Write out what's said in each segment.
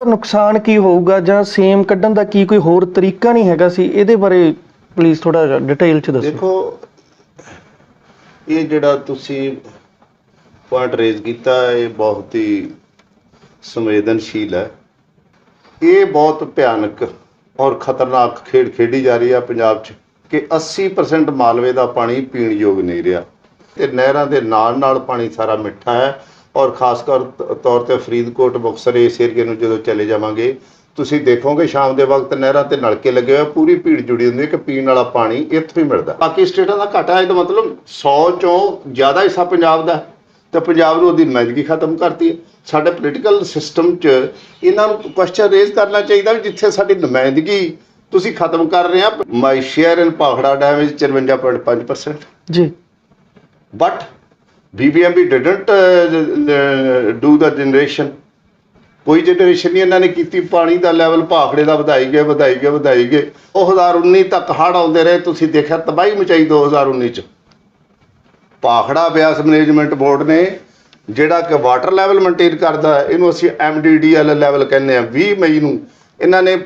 ਨੁਕਸਾਨ ਕੀ ਹੋਊਗਾ ਜਾਂ ਸੇਮ ਕੱਢਣ ਦਾ ਕੀ ਕੋਈ ਹੋਰ ਤਰੀਕਾ ਨਹੀਂ ਹੈਗਾ ਸੀ? ਇਹਦੇ ਬਾਰੇ ਪਲੀਜ਼ ਥੋੜਾ ਡਿਟੇਲ ਚ ਦੱਸੋ। ਦੇਖੋ, ਇਹ ਜਿਹੜਾ ਤੁਸੀਂ ਪੁਆਇੰਟ ਰੇਜ਼ ਕੀਤਾ ਇਹ ਬਹੁਤ ਹੀ ਸੰਵੇਦਨਸ਼ੀਲ ਹੈ। ਇਹ ਬਹੁਤ ਭਿਆਨਕ ਔਰ ਖਤਰਨਾਕ ਖੇਡ ਖੇਡੀ ਜਾ ਰਹੀ ਹੈ ਪੰਜਾਬ 'ਚ ਕਿ 80% ਮਾਲਵੇ ਦਾ ਪਾਣੀ ਪੀਣ ਯੋਗ ਨਹੀਂ ਰਿਹਾ ਤੇ ਨਹਿਰਾਂ ਦੇ ਨਾਲ ਪਾਣੀ ਸਾਰਾ ਮਿੱਠਾ ਹੈ। ਔਰ ਖਾਸ ਤੌਰ ਤੇ ਫਰੀਦਕੋਟ, ਮੁਕਤਸਰ ਇਸ ਏਰੀਏ ਨੂੰ ਜਦੋਂ ਚਲੇ ਜਾਵਾਂਗੇ ਤੁਸੀਂ ਦੇਖੋਗੇ ਸ਼ਾਮ ਦੇ ਵਕਤ ਨਹਿਰਾਂ ਤੇ ਨਲਕੇ ਲੱਗੇ ਹੋਏ, ਪੂਰੀ ਭੀੜ ਜੁੜੀ ਹੁੰਦੀ ਹੈ ਕਿ ਪੀਣ ਵਾਲਾ ਪਾਣੀ ਇੱਥੋਂ ਹੀ ਮਿਲਦਾ। ਬਾਕੀ ਸਟੇਟਾਂ ਦਾ ਘਾਟਾ ਹੈ, ਇਹਦਾ ਮਤਲਬ 100 ਚੋਂ ਜ਼ਿਆਦਾ ਹਿੱਸਾ ਪੰਜਾਬ ਦਾ ਤੇ ਪੰਜਾਬ ਨੂੰ ਉਹਦੀ ਨੁਮਾਇੰਦਗੀ ਖਤਮ ਕਰਤੀ ਹੈ। ਸਾਡੇ ਪੋਲੀਟੀਕਲ ਸਿਸਟਮ 'ਚ ਇਹਨਾਂ ਨੂੰ ਕੁਐਸਚਨ ਰੇਜ਼ ਕਰਨਾ ਚਾਹੀਦਾ ਵੀ ਜਿੱਥੇ ਸਾਡੀ ਨੁਮਾਇੰਦਗੀ ਤੁਸੀਂ ਖਤਮ ਕਰ ਰਹੇ ਆ। ਮਾਈ ਸ਼ੇਅਰ ਇਨ ਭਾਖੜਾ ਡੈਮ ਵਿੱਚ 54.5% ਜੀ, but BBMP didn't do the generation। ਕੋਈ ਜਨਰੇਸ਼ਨ ਨਹੀਂ ਇਹਨਾਂ ਨੇ ਕੀਤੀ। ਪਾਣੀ ਦਾ ਲੈਵਲ ਭਾਖੜੇ ਦਾ ਵਧਾਈ ਗਏ। 2019 ਤੱਕ ਹੜ੍ਹ ਆਉਂਦੇ ਰਹੇ, ਤੁਸੀਂ ਦੇਖਿਆ ਤਬਾਹੀ ਮਚਾਈ 2019 ਚ। ਭਾਖੜਾ ਬਿਆਸ ਮੈਨੇਜਮੈਂਟ ਬੋਰਡ ਨੇ ਜਿਹੜਾ ਕਿ ਵਾਟਰ ਲੈਵਲ ਮੇਨਟੇਨ ਕਰਦਾ ਹੈ, ਇਹਨੂੰ ਅਸੀਂ MDDL ਲੈਵਲ ਕਹਿੰਦੇ ਆ। 20 ਮਈ ਨੂੰ ਇਹਨਾਂ ਨੇ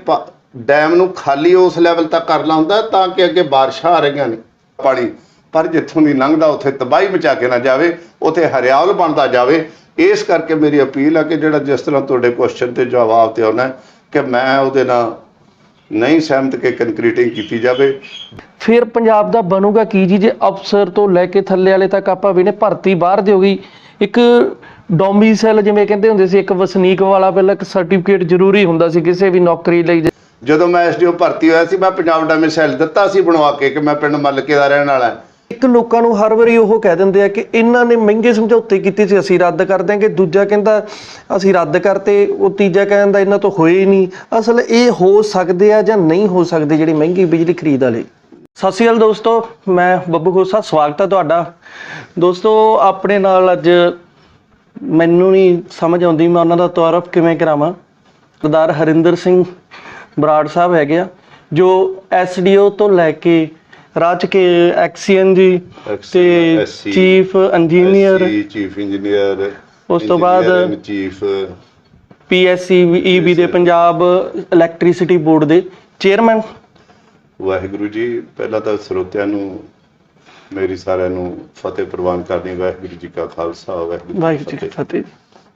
ਡੈਮ ਨੂੰ ਖਾਲੀ ਉਸ ਲੈਵਲ ਤੱਕ ਕਰਨਾ ਹੁੰਦਾ ਤਾਂ ਕਿ ਅੱਗੇ ਬਾਰਿਸ਼ਾਂ ਆ ਰਹੀਆਂ ਨੇ ਪਾਣੀ, ਪਰ ਜਿੱਥੋਂ ਦੀ ਲੰਘਦਾ ਉੱਥੇ ਤਬਾਹੀ ਮਚਾ ਕੇ ਨਾ ਜਾਵੇ, ਉੱਥੇ ਹਰਿਆਵਲ ਬਣਦਾ ਜਾਵੇ। ਇਸ ਕਰਕੇ ਮੇਰੀ ਅਪੀਲ ਹੈ ਕਿ ਜਿਹੜਾ ਜਿਸ ਤਰ੍ਹਾਂ ਤੁਹਾਡੇ ਕੁਐਸਚਨ ਤੇ ਜਵਾਬ ਤੇ ਆਉਣਾ ਕਿ ਮੈਂ ਉਹਦੇ ਨਾਲ ਨਹੀਂ ਸਹਿਮਤ ਕਿ ਕੰਕਰੀਟਿੰਗ ਕੀਤੀ ਜਾਵੇ। ਫਿਰ ਪੰਜਾਬ ਦਾ ਬਣੂਗਾ ਕੀ ਜੀ? ਜੇ ਅਫਸਰ ਤੋਂ ਲੈ ਕੇ ਥੱਲੇ ਵਾਲੇ ਤੱਕ ਆਪਾਂ ਵੀ ਨੇ ਭਰਤੀ ਬਾਹਰ ਦੀ ਹੋ ਗਈ। ਇੱਕ ਡੋਮੀਸਾਈਲ ਜਿਵੇਂ ਕਹਿੰਦੇ ਹੁੰਦੇ ਸੀ, ਇੱਕ ਵਸਨੀਕ ਵਾਲਾ ਪਹਿਲਾਂ ਇੱਕ ਸਰਟੀਫਿਕੇਟ ਜ਼ਰੂਰੀ ਹੁੰਦਾ ਸੀ ਕਿਸੇ ਵੀ ਨੌਕਰੀ ਲਈ। ਜਦੋਂ ਮੈਂ SDO ਭਰਤੀ ਹੋਇਆ ਸੀ, ਮੈਂ ਪੰਜਾਬ ਡੋਮੀਸਾਈਲ ਦਿੱਤਾ ਸੀ ਬਣਵਾ ਕੇ ਕਿ ਮੈਂ ਪਿੰਡ ਮੱਲਕੇ ਦਾ ਰਹਿਣ ਵਾਲਾ। ਇੱਕ ਲੋਕਾਂ ਨੂੰ ਹਰ ਵਾਰੀ ਉਹ ਕਹਿ ਦਿੰਦੇ ਆ ਕਿ ਇਹਨਾਂ ਨੇ ਮਹਿੰਗੇ ਸਮਝੌਤੇ ਕੀਤੇ ਸੀ, ਅਸੀਂ ਰੱਦ ਕਰ ਦਿਆਂਗੇ। ਦੂਜਾ ਕਹਿੰਦਾ ਅਸੀਂ ਰੱਦ ਕਰਤੇ, ਉਹ ਤੀਜਾ ਕਹਿੰਦਾ ਇਹਨਾਂ ਤੋਂ ਹੋਏ ਹੀ ਨਹੀਂ। ਅਸਲ ਇਹ ਹੋ ਸਕਦੇ ਆ ਜਾਂ ਨਹੀਂ ਹੋ ਸਕਦੇ ਜਿਹੜੀ ਮਹਿੰਗੀ ਬਿਜਲੀ ਖਰੀਦ ਵਾਲੇ। ਸਤਿ ਸ਼੍ਰੀ ਅਕਾਲ ਦੋਸਤੋ, ਮੈਂ ਬੱਬੂ ਖੋਸਾ, ਸਵਾਗਤ ਹੈ ਤੁਹਾਡਾ। ਦੋਸਤੋ ਆਪਣੇ ਨਾਲ ਅੱਜ ਮੈਨੂੰ ਨਹੀਂ ਸਮਝ ਆਉਂਦੀ ਮੈਂ ਉਹਨਾਂ ਦਾ ਤਾਰਫ ਕਿਵੇਂ ਕਰਾਵਾਂ। ਸਰਦਾਰ ਹਰਿੰਦਰ ਸਿੰਘ ਬਰਾੜ ਸਾਹਿਬ ਹੈਗੇ ਆ, ਜੋ SDO ਤੋਂ ਲੈ ਕੇ ਰਾਜ ਕੇ ਐਕਸੀਅਨ ਜੀ ਤੇ ਚੀਫ ਇੰਜੀਨੀਅਰ, ਉਸ ਤੋਂ ਬਾਅਦ ਚੀਫ PSEB ਦੇ ਪੰਜਾਬ ਇਲੈਕਟ੍ਰਿਸਿਟੀ ਬੋਰਡ ਦੇ ਚੇਅਰਮੈਨ। ਵਾਹਿਗੁਰੂ ਜੀ, ਪਹਿਲਾਂ ਤਾਂ ਸਰੋਤਿਆਂ ਨੂੰ ਮੇਰੀ ਸਾਰਿਆਂ ਨੂੰ ਫਤਿਹ ਪ੍ਰਵਾਨ ਕਰਨੀ। ਵਾਹਿਗੁਰੂ ਜੀ ਕਾ ਖਾਲਸਾ, ਵਾਹਿਗੁਰੂ ਜੀ ਕੀ ਫਤਿਹ।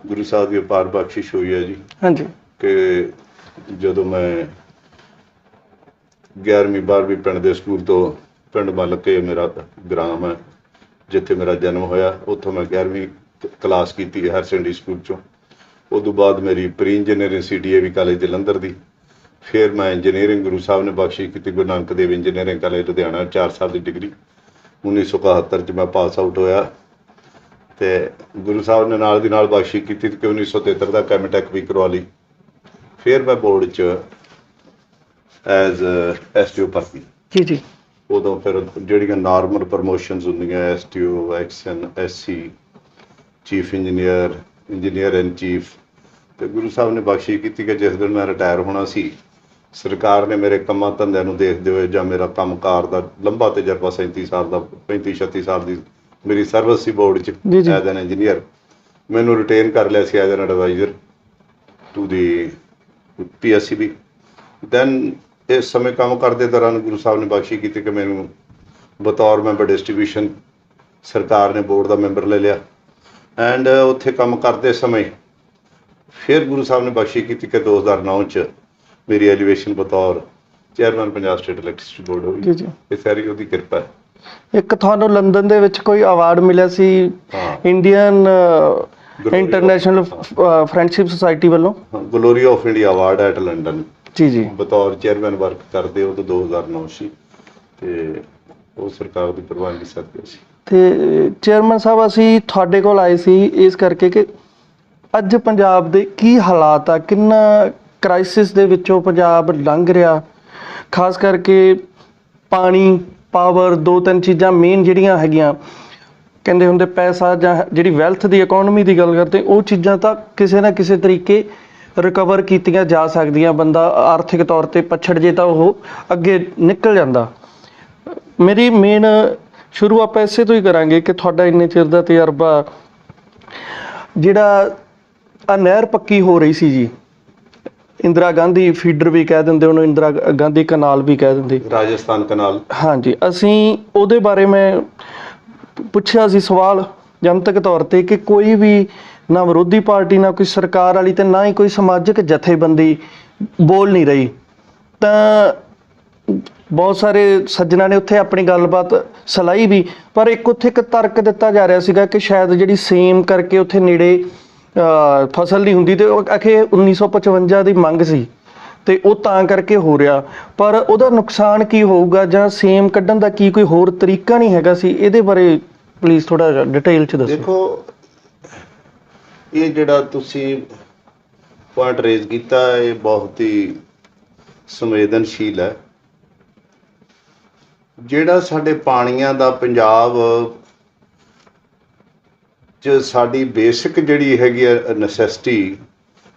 ਗੁਰੂ ਸਾਹਿਬ ਦੀ ਅਪਾਰ ਬਖਸ਼ਿਸ਼ ਹੋਈ ਹੈ ਜੀ। ਹਾਂਜੀ, ਕਿ ਜਦੋਂ ਮੈਂ 11ਵੀਂ 12ਵੀਂ ਪਿੰਡ ਦੇ ਸਕੂਲ ਤੋਂ, ਪਿੰਡ ਮੱਲਕੇ ਮੇਰਾ ਗ੍ਰਾਮ ਹੈ ਜਿੱਥੇ ਮੇਰਾ ਜਨਮ ਹੋਇਆ, ਉੱਥੋਂ ਮੈਂ 11ਵੀਂ ਕਲਾਸ ਕੀਤੀ ਹਾਇਰ ਸੈਕੰਡਰੀ ਸਕੂਲ 'ਚੋਂ। ਉਦੋਂ ਬਾਅਦ ਮੇਰੀ pre engineering CDAV college Jalandhar ਦੀ। ਫਿਰ ਮੈਂ ਇੰਜੀਨੀਅਰਿੰਗ ਗੁਰੂ ਸਾਹਿਬ ਨੇ ਬਖਸ਼ਿਸ਼ ਕੀਤੀ ਗੁਰੂ ਨਾਨਕ ਦੇਵ ਇੰਜੀਨੀਅਰਿੰਗ ਕਾਲਜ ਲੁਧਿਆਣਾ, 4 ਸਾਲ ਦੀ ਡਿਗਰੀ। 1971 'ਚ ਮੈਂ ਪਾਸ ਆਊਟ ਹੋਇਆ ਅਤੇ ਗੁਰੂ ਸਾਹਿਬ ਨੇ ਨਾਲ ਦੀ ਨਾਲ ਬਖਸ਼ਿਸ਼ ਕੀਤੀ ਕਿ 1973 ਦਾ ਕੈਮਟੈਕ ਵੀ ਕਰਵਾ ਲਈ। ਫਿਰ ਮੈਂ ਬੋਰਡ 'ਚ ਐਜ਼ SDO ਭਰਤੀ। ਜੀ। ਉਦੋਂ ਫਿਰ ਜਿਹੜੀਆਂ ਨਾਰਮਲ ਪ੍ਰਮੋਸ਼ਨਸ ਹੁੰਦੀਆਂ SDO, action, SC, chief engineer ਇਨ ਚੀਫ, ਅਤੇ ਗੁਰੂ ਸਾਹਿਬ ਨੇ ਬਖਸ਼ਿਸ਼ ਕੀਤੀ ਕਿ ਜਿਸ ਦਿਨ ਮੈਂ ਰਿਟਾਇਰ ਹੋਣਾ ਸੀ, ਸਰਕਾਰ ਨੇ ਮੇਰੇ ਕੰਮਾਂ ਧੰਦਿਆਂ ਨੂੰ ਦੇਖਦੇ ਹੋਏ ਜਾਂ ਮੇਰਾ ਕੰਮਕਾਰ ਦਾ ਲੰਬਾ ਤਜਰਬਾ 37 ਸਾਲ ਦਾ, 35-36 ਸਾਲ ਦੀ ਮੇਰੀ ਸਰਵਿਸ ਸੀ ਬੋਰਡ 'ਚ ਐਜ਼ ਐਨ ਇੰਜੀਨੀਅਰ, ਮੈਨੂੰ ਰਿਟੇਨ ਕਰ ਲਿਆ ਸੀ as an advisor to the PSEB। Then ਇਸ ਸਮੇਂ ਕੰਮ ਕਰਦੇ ਦੌਰਾਨ ਗੁਰੂ ਸਾਹਿਬ ਨੇ ਬਖਸ਼ਿਸ਼ ਕੀਤੀ ਕਿ ਮੈਨੂੰ ਬਤੌਰ ਮੈਂਬਰ ਡਿਸਟਰੀਬਿਊਸ਼ਨ ਸਰਕਾਰ ਨੇ ਬੋਰਡ ਦਾ ਮੈਂਬਰ ਲੈ ਲਿਆ। ਐਂਡ ਉੱਥੇ ਕੰਮ ਕਰਦੇ ਸਮੇਂ ਫਿਰ ਗੁਰੂ ਸਾਹਿਬ ਨੇ ਬਖਸ਼ਿਸ਼ ਕੀਤੀ ਕਿ 2009 'ਚ ਮੇਰੀ ਐਲੀਵੇਸ਼ਨ ਬਤੌਰ chairman Punjab state electricity board ਹੋਈ। ਇਹ ਸਾਰੀ ਉਹਦੀ ਕਿਰਪਾ ਹੈ। ਇੱਕ ਤੁਹਾਨੂੰ ਲੰਡਨ ਦੇ ਵਿੱਚ ਕੋਈ ਅਵਾਰਡ ਮਿਲਿਆ ਸੀ ਇੰਡੀਅਨ ਇੰਟਰਨੈਸ਼ਨਲ ਫਰੈਂਡਸ਼ਿਪ ਸੁਸਾਇਟੀ ਵੱਲੋਂ, glory of India award at London. ਜੀ, ਬਤੌਰ ਚੇਅਰਮੈਨ ਵਰਕ ਕਰਦੇ ਉਦੋਂ 2009 ਸੀ ਅਤੇ ਉਹ ਸਰਕਾਰ ਦੀ ਪ੍ਰਵਾਨਗੀ ਸਦਕੇ ਸੀ। ਤੇ ਚੇਅਰਮੈਨ ਸਾਹਿਬ, ਅਸੀਂ ਤੁਹਾਡੇ ਕੋਲ ਆਏ ਸੀ ਇਸ ਕਰਕੇ ਕਿ ਅੱਜ ਪੰਜਾਬ ਦੇ ਕੀ ਹਾਲਾਤ ਆ, ਕਿੰਨਾ ਕ੍ਰਾਈਸਿਸ ਦੇ ਵਿੱਚੋਂ ਪੰਜਾਬ ਲੰਘ ਰਿਹਾ। ਖਾਸ ਕਰਕੇ ਪਾਣੀ, ਪਾਵਰ, 2-3 ਚੀਜ਼ਾਂ ਮੇਨ ਜਿਹੜੀਆਂ ਹੈਗੀਆਂ। ਕਹਿੰਦੇ ਹੁੰਦੇ ਪੈਸਾ ਜਾਂ ਜਿਹੜੀ ਵੈਲਥ ਦੀ ਇਕੋਨਮੀ ਦੀ ਗੱਲ ਕਰਦੇ, ਉਹ ਚੀਜ਼ਾਂ ਤਾਂ ਕਿਸੇ ਨਾ ਕਿਸੇ ਤਰੀਕੇ ਰਿਕਵਰ ਕੀਤੀਆਂ ਜਾ ਸਕਦੀਆਂ। ਬੰਦਾ ਆਰਥਿਕ ਤੌਰ 'ਤੇ ਪਛੜ ਜੇ ਤਾਂ ਉਹ ਅੱਗੇ ਨਿਕਲ ਜਾਂਦਾ। ਮੇਰੀ ਮੇਨ ਸ਼ੁਰੂ ਆਪਾਂ ਇਸੇ ਤੋਂ ਹੀ ਕਰਾਂਗੇ ਕਿ ਤੁਹਾਡਾ ਇੰਨੇ ਚਿਰ ਦਾ ਤਜਰਬਾ, ਜਿਹੜਾ ਨਹਿਰ ਪੱਕੀ ਹੋ ਰਹੀ ਸੀ ਜੀ, ਇੰਦਰਾ ਗਾਂਧੀ ਫੀਡਰ ਵੀ ਕਹਿ ਦਿੰਦੇ, ਉਹਨੂੰ ਇੰਦਰਾ ਗਾਂਧੀ ਕਨਾਲ ਵੀ ਕਹਿ ਦਿੰਦੇ। ਰਾਜਸਥਾਨ ਕਨਾਲ। ਹਾਂਜੀ, ਅਸੀਂ ਉਹਦੇ ਬਾਰੇ ਮੈਂ ਪੁੱਛਿਆ ਸੀ ਸਵਾਲ ਜਨਤਕ ਤੌਰ ਤੇ ਕਿ ਕੋਈ ਵੀ ਨਾ ਵਿਰੋਧੀ ਪਾਰਟੀ, ਨਾ ਕੋਈ ਸਰਕਾਰ ਵਾਲੀ, ਤੇ ਨਾ ਹੀ ਕੋਈ ਸਮਾਜਿਕ ਜਥੇਬੰਦੀ ਬੋਲ ਨਹੀਂ ਰਹੀ। ਤਾਂ ਬਹੁਤ ਸਾਰੇ ਸੱਜਣਾਂ ਨੇ ਉੱਥੇ ਆਪਣੀ ਗੱਲਬਾਤ ਸਲਾਹੀ ਵੀ, ਪਰ ਇੱਕ ਉੱਥੇ ਇੱਕ ਤਰਕ ਦਿੱਤਾ ਜਾ ਰਿਹਾ ਸੀਗਾ ਕਿ ਸ਼ਾਇਦ ਜਿਹੜੀ ਸੇਮ ਕਰਕੇ ਉੱਥੇ ਨੇੜੇ ਫਸਲ ਨਹੀਂ ਹੁੰਦੀ, ਤੇ ਉਹ ਆਖੇ 1955 ਦੀ ਮੰਗ ਸੀ ਤੇ ਉਹ ਤਾਂ ਕਰਕੇ ਹੋ ਰਿਹਾ। ਪਰ ਉਹਦਾ ਨੁਕਸਾਨ ਕੀ ਹੋਊਗਾ, ਜਾਂ ਸੇਮ ਕੱਢਣ ਦਾ ਕੀ ਕੋਈ ਹੋਰ ਤਰੀਕਾ ਨਹੀਂ ਹੈਗਾ ਸੀ? ਇਹਦੇ ਬਾਰੇ ਪਲੀਜ਼ ਥੋੜਾ ਜਿਹਾ ਡਿਟੇਲ ਚ ਦੱਸੋ। ਦੇਖੋ, ਇਹ ਜਿਹੜਾ ਤੁਸੀਂ ਪੁਆਇੰਟ ਰੇਜ਼ ਕੀਤਾ, ਇਹ ਬਹੁਤ ਹੀ ਸੰਵੇਦਨਸ਼ੀਲ ਹੈ। ਜਿਹੜਾ ਸਾਡੇ ਪਾਣੀਆਂ ਦਾ ਪੰਜਾਬ 'ਚ ਸਾਡੀ ਬੇਸਿਕ ਜਿਹੜੀ ਹੈਗੀ ਆ ਨੈਸੈਸਿਟੀ,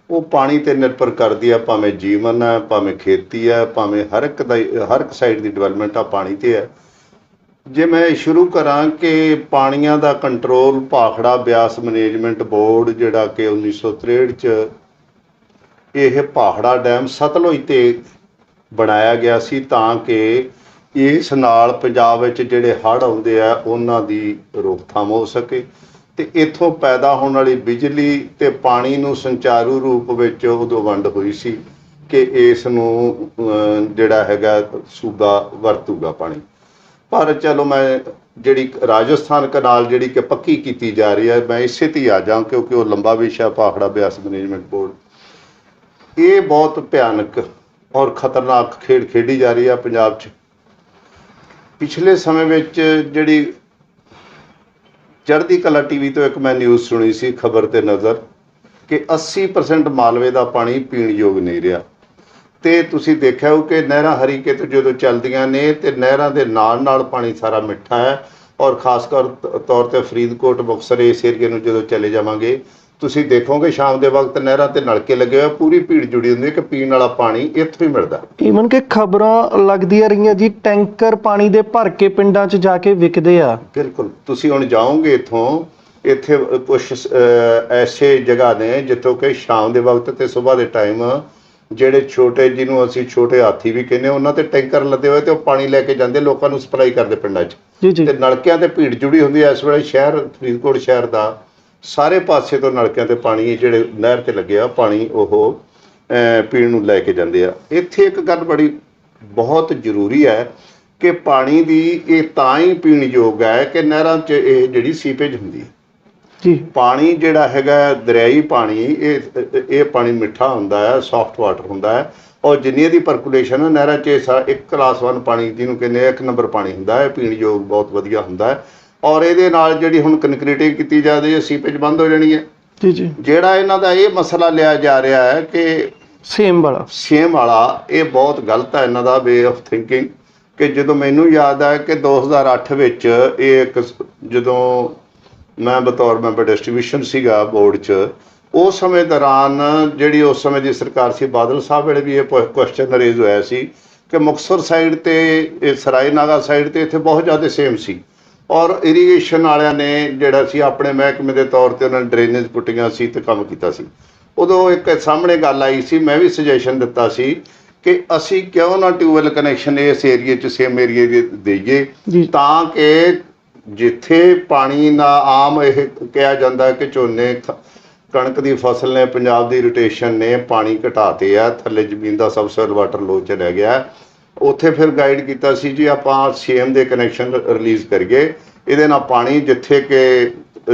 ਉਹ ਪਾਣੀ 'ਤੇ ਨਿਰਭਰ ਕਰਦੀ ਆ। ਭਾਵੇਂ ਜੀਵਨ ਹੈ, ਭਾਵੇਂ ਖੇਤੀ ਹੈ, ਭਾਵੇਂ ਹਰ ਇੱਕ ਸਾਈਡ ਦੀ ਡਿਵੈਲਪਮੈਂਟ ਆ ਪਾਣੀ 'ਤੇ ਹੈ। ਜੇ ਮੈਂ ਸ਼ੁਰੂ ਕਰਾਂ ਕਿ ਪਾਣੀਆਂ ਦਾ control Bhakra Beas management board, ਜਿਹੜਾ ਕਿ 1963 'ਚ ਇਹ ਭਾਖੜਾ ਡੈਮ ਸਤਲੁਜ 'ਤੇ ਬਣਾਇਆ ਗਿਆ ਸੀ, ਤਾਂ ਕਿ ਇਸ ਨਾਲ ਪੰਜਾਬ ਵਿੱਚ ਜਿਹੜੇ ਹੜ੍ਹ ਆਉਂਦੇ ਆ ਉਹਨਾਂ ਦੀ ਰੋਕਥਾਮ ਹੋ ਸਕੇ, ਅਤੇ ਇੱਥੋਂ ਪੈਦਾ ਹੋਣ ਵਾਲੀ ਬਿਜਲੀ ਅਤੇ ਪਾਣੀ ਨੂੰ ਸੁਚਾਰੂ ਰੂਪ ਵਿੱਚ ਉਦੋਂ ਵੰਡ ਹੋਈ ਸੀ ਕਿ ਇਸ ਨੂੰ ਜਿਹੜਾ ਹੈਗਾ ਸੂਬਾ ਵਰਤੂਗਾ ਪਾਣੀ। ਪਰ ਚਲੋ, ਮੈਂ ਜਿਹੜੀ ਰਾਜਸਥਾਨ ਕਨਾਲ ਜਿਹੜੀ ਕਿ ਪੱਕੀ ਕੀਤੀ ਜਾ ਰਹੀ ਹੈ, ਮੈਂ ਇਸੇ 'ਤੇ ਹੀ ਆ ਜਾਵਾਂ ਕਿਉਂਕਿ ਉਹ ਲੰਬਾ ਵਿਸ਼ਾ ਭਾਖੜਾ ਬਿਆਸ ਮੈਨੇਜਮੈਂਟ ਬੋਰਡ। ਇਹ ਬਹੁਤ ਭਿਆਨਕ ਔਰ ਖਤਰਨਾਕ ਖੇਡ ਖੇਡੀ ਜਾ ਰਹੀ ਆ ਪੰਜਾਬ 'ਚ। ਪਿਛਲੇ ਸਮੇਂ ਵਿੱਚ ਜਿਹੜੀ ਚੜ੍ਹਦੀ ਕਲਾ ਟੀਵੀ ਤੋਂ ਇੱਕ ਮੈਂ ਨਿਊਜ਼ ਸੁਣੀ ਸੀ, ਖਬਰ ਤੇ ਨਜ਼ਰ, ਕਿ 80% ਮਾਲਵੇ ਦਾ ਪਾਣੀ ਪੀਣ ਯੋਗ ਨਹੀਂ ਰਿਹਾ। ਤੇ ਤੁਸੀਂ ਦੇਖਿਆ ਹੋ ਕਿ ਨਹਿਰਾਂ ਹਰੀਕੇ ਤੋਂ ਜਦੋਂ ਚੱਲਦੀਆਂ ਨੇ ਤੇ ਨਹਿਰਾਂ ਦੇ ਨਾਲ ਨਾਲ ਪਾਣੀ ਸਾਰਾ ਮਿੱਠਾ ਹੈ, ਔਰ ਖਾਸ ਤੌਰ ਤੇ ਫਰੀਦਕੋਟ, ਮੁਕਤਸਰ, ਇਸ ਏਰੀਏ ਨੂੰ ਜਦੋਂ ਚਲੇ ਜਾਵਾਂਗੇ ਤੁਸੀਂ ਦੇਖੋਗੇ ਸ਼ਾਮ ਦੇ ਵਕਤ ਨਹਿਰਾਂ ਤੇ ਨਲਕੇ ਲੱਗੇ ਹੋਏ, ਪੂਰੀ ਭੀੜ ਜੁੜੀ ਹੁੰਦੀ ਹੈ ਕਿ ਪੀਣ ਵਾਲਾ ਪਾਣੀ ਇੱਥੋਂ ਹੀ ਮਿਲਦਾ। ਈਵਨ ਕਿ ਖਬਰਾਂ ਲੱਗਦੀਆਂ ਰਹੀਆਂ ਜੀ, ਟੈਂਕਰ ਪਾਣੀ ਦੇ ਭਰ ਕੇ ਪਿੰਡਾਂ 'ਚ ਜਾ ਕੇ ਵਿਕਦੇ ਆ। ਬਿਲਕੁਲ, ਤੁਸੀਂ ਹੁਣ ਜਾਓਗੇ ਇੱਥੇ ਕੁਛ ਐਸੇ ਜਗ੍ਹਾ ਨੇ ਜਿੱਥੋਂ ਕਿ ਸ਼ਾਮ ਦੇ ਵਕਤ ਤੇ ਸਵੇਰ ਦੇ ਟਾਈਮ ਜਿਹੜੇ ਛੋਟੇ, ਜਿਹਨੂੰ ਅਸੀਂ ਛੋਟੇ ਹਾਥੀ ਵੀ ਕਹਿੰਦੇ, ਉਹਨਾਂ ਤੇ ਟੈਂਕਰ ਲੱਦੇ ਹੋਏ ਤੇ ਉਹ ਪਾਣੀ ਲੈ ਕੇ ਜਾਂਦੇ, ਲੋਕਾਂ ਨੂੰ ਸਪਲਾਈ ਕਰਦੇ ਪਿੰਡਾਂ 'ਚ। ਤੇ ਨਲਕਿਆਂ ਤੇ ਭੀੜ ਜੁੜੀ ਹੁੰਦੀ ਹੈ। ਇਸ ਵੇਲੇ ਸ਼ਹਿਰ ਫਰੀਦਕੋਟ ਸ਼ਹਿਰ ਦਾ ਸਾਰੇ ਪਾਸੇ ਤੋਂ ਨਲਕਿਆਂ ਤੇ ਪਾਣੀ, ਜਿਹੜੇ ਨਹਿਰ ਤੇ ਲੱਗੇ ਆ ਪਾਣੀ, ਉਹ ਪੀਣ ਨੂੰ ਲੈ ਕੇ ਜਾਂਦੇ ਆ। ਇੱਥੇ ਇੱਕ ਗੱਲ ਬੜੀ ਬਹੁਤ ਜ਼ਰੂਰੀ ਹੈ ਕਿ ਪਾਣੀ ਦੀ ਇਹ ਤਾਂ ਹੀ ਪੀਣ ਯੋਗ ਹੈ ਕਿ ਨਹਿਰਾਂ 'ਚ ਇਹ ਜਿਹੜੀ ਸੀਪੇਜ ਹੁੰਦੀ ਹੈ ਜੀ, ਪਾਣੀ ਜਿਹੜਾ ਹੈਗਾ ਦਰਿਆਈ ਪਾਣੀ, ਇਹ ਪਾਣੀ ਮਿੱਠਾ ਹੁੰਦਾ ਹੈ, ਸੌਫਟ ਵਾਟਰ ਹੁੰਦਾ ਹੈ, ਔਰ ਜਿੰਨੀ ਇਹਦੀ ਪਰਕੂਲੇਸ਼ਨ ਨਹਿਰਾਂ 'ਚ ਇੱਕ ਕਲਾਸ 1 ਪਾਣੀ ਜਿਹਨੂੰ ਕਹਿੰਦੇ 1 ਨੰਬਰ ਪਾਣੀ ਹੁੰਦਾ ਹੈ, ਪੀਣ ਯੋਗ ਬਹੁਤ ਵਧੀਆ ਹੁੰਦਾ ਹੈ। ਔਰ ਇਹਦੇ ਨਾਲ ਜਿਹੜੀ ਹੁਣ ਕੰਕਰੀਟਿੰਗ ਕੀਤੀ ਜਾ ਰਹੀ ਹੈ, ਸੀਪੇਜ ਬੰਦ ਹੋ ਜਾਣੀ ਹੈ। ਜੀ ਜੀ, ਜਿਹੜਾ ਇਹਨਾਂ ਦਾ ਇਹ ਮਸਲਾ ਲਿਆ ਜਾ ਰਿਹਾ ਹੈ ਕਿ ਸੇਮ ਵਾਲਾ, ਇਹ ਬਹੁਤ ਗਲਤ ਹੈ ਇਹਨਾਂ ਦਾ ਵੇ ਆਫ ਥਿੰਕਿੰਗ। ਕਿ ਜਦੋਂ ਮੈਨੂੰ ਯਾਦ ਹੈ ਕਿ 2008 ਵਿੱਚ ਇਹ ਇੱਕ, ਜਦੋਂ ਮੈਂ ਬਤੌਰ ਮੈਂਬਰ ਡਿਸਟ੍ਰੀਬਿਊਸ਼ਨ ਸੀਗਾ ਬੋਰਡ 'ਚ, ਉਸ ਸਮੇਂ ਦੌਰਾਨ ਜਿਹੜੀ ਉਸ ਸਮੇਂ ਦੀ ਸਰਕਾਰ ਸੀ, ਬਾਦਲ ਸਾਹਿਬ ਵੇਲੇ ਵੀ ਇਹ ਕੁਐਸਚਨ ਰੇਜ਼ ਹੋਇਆ ਸੀ ਕਿ ਮੁਕਤਸਰ ਸਾਈਡ ਤੇ, ਸਰਾਏ ਨਾਗਾ ਸਾਈਡ ਤੇ ਇੱਥੇ ਬਹੁਤ ਜ਼ਿਆਦਾ ਸੇਮ ਸੀ, ਔਰ ਇਰੀਗੇਸ਼ਨ ਵਾਲਿਆਂ ਨੇ ਜਿਹੜਾ ਸੀ ਆਪਣੇ ਮਹਿਕਮੇ ਦੇ ਤੌਰ ਤੇ ਉਹਨਾਂ ਨੇ ਡਰੇਨੇਜ ਪੁੱਟੀਆਂ ਸੀ ਤੇ ਕੰਮ ਕੀਤਾ ਸੀ। ਉਦੋਂ ਇੱਕ ਸਾਹਮਣੇ ਗੱਲ ਆਈ ਸੀ, ਮੈਂ ਵੀ ਸੁਜੈਸ਼ਨ ਦਿੱਤਾ ਸੀ ਕਿ ਅਸੀਂ ਕਿਉਂ ਨਾ ਟਿਊਬਵੈੱਲ ਕਨੈਕਸ਼ਨ ਇਸ ਏਰੀਏ 'ਚ, ਸੇਮ ਏਰੀਏ ਦੇ ਦੇਈਏ, ਤਾਂ ਕਿ ਜਿੱਥੇ ਪਾਣੀ ਦਾ ਆਮ ਇਹ ਕਿਹਾ ਜਾਂਦਾ ਕਿ ਝੋਨੇ, ਕਣਕ ਦੀ ਫਸਲ ਨੇ, ਪੰਜਾਬ ਦੀ ਰੋਟੇਸ਼ਨ ਨੇ ਪਾਣੀ ਘਟਾਤੇ ਆ, ਥੱਲੇ ਜ਼ਮੀਨ ਦਾ ਸਬਸੋਇਲ ਵਾਟਰ ਲੋ ਚਲਿਆ ਗਿਆ, ਉੱਥੇ ਫਿਰ ਗਾਈਡ ਕੀਤਾ ਸੀ ਜੀ ਆਪਾਂ ਸੇਮ ਦੇ ਕਨੈਕਸ਼ਨ ਰਿਲੀਜ਼ ਕਰੀਏ, ਇਹਦੇ ਨਾਲ ਪਾਣੀ ਜਿੱਥੇ ਕਿ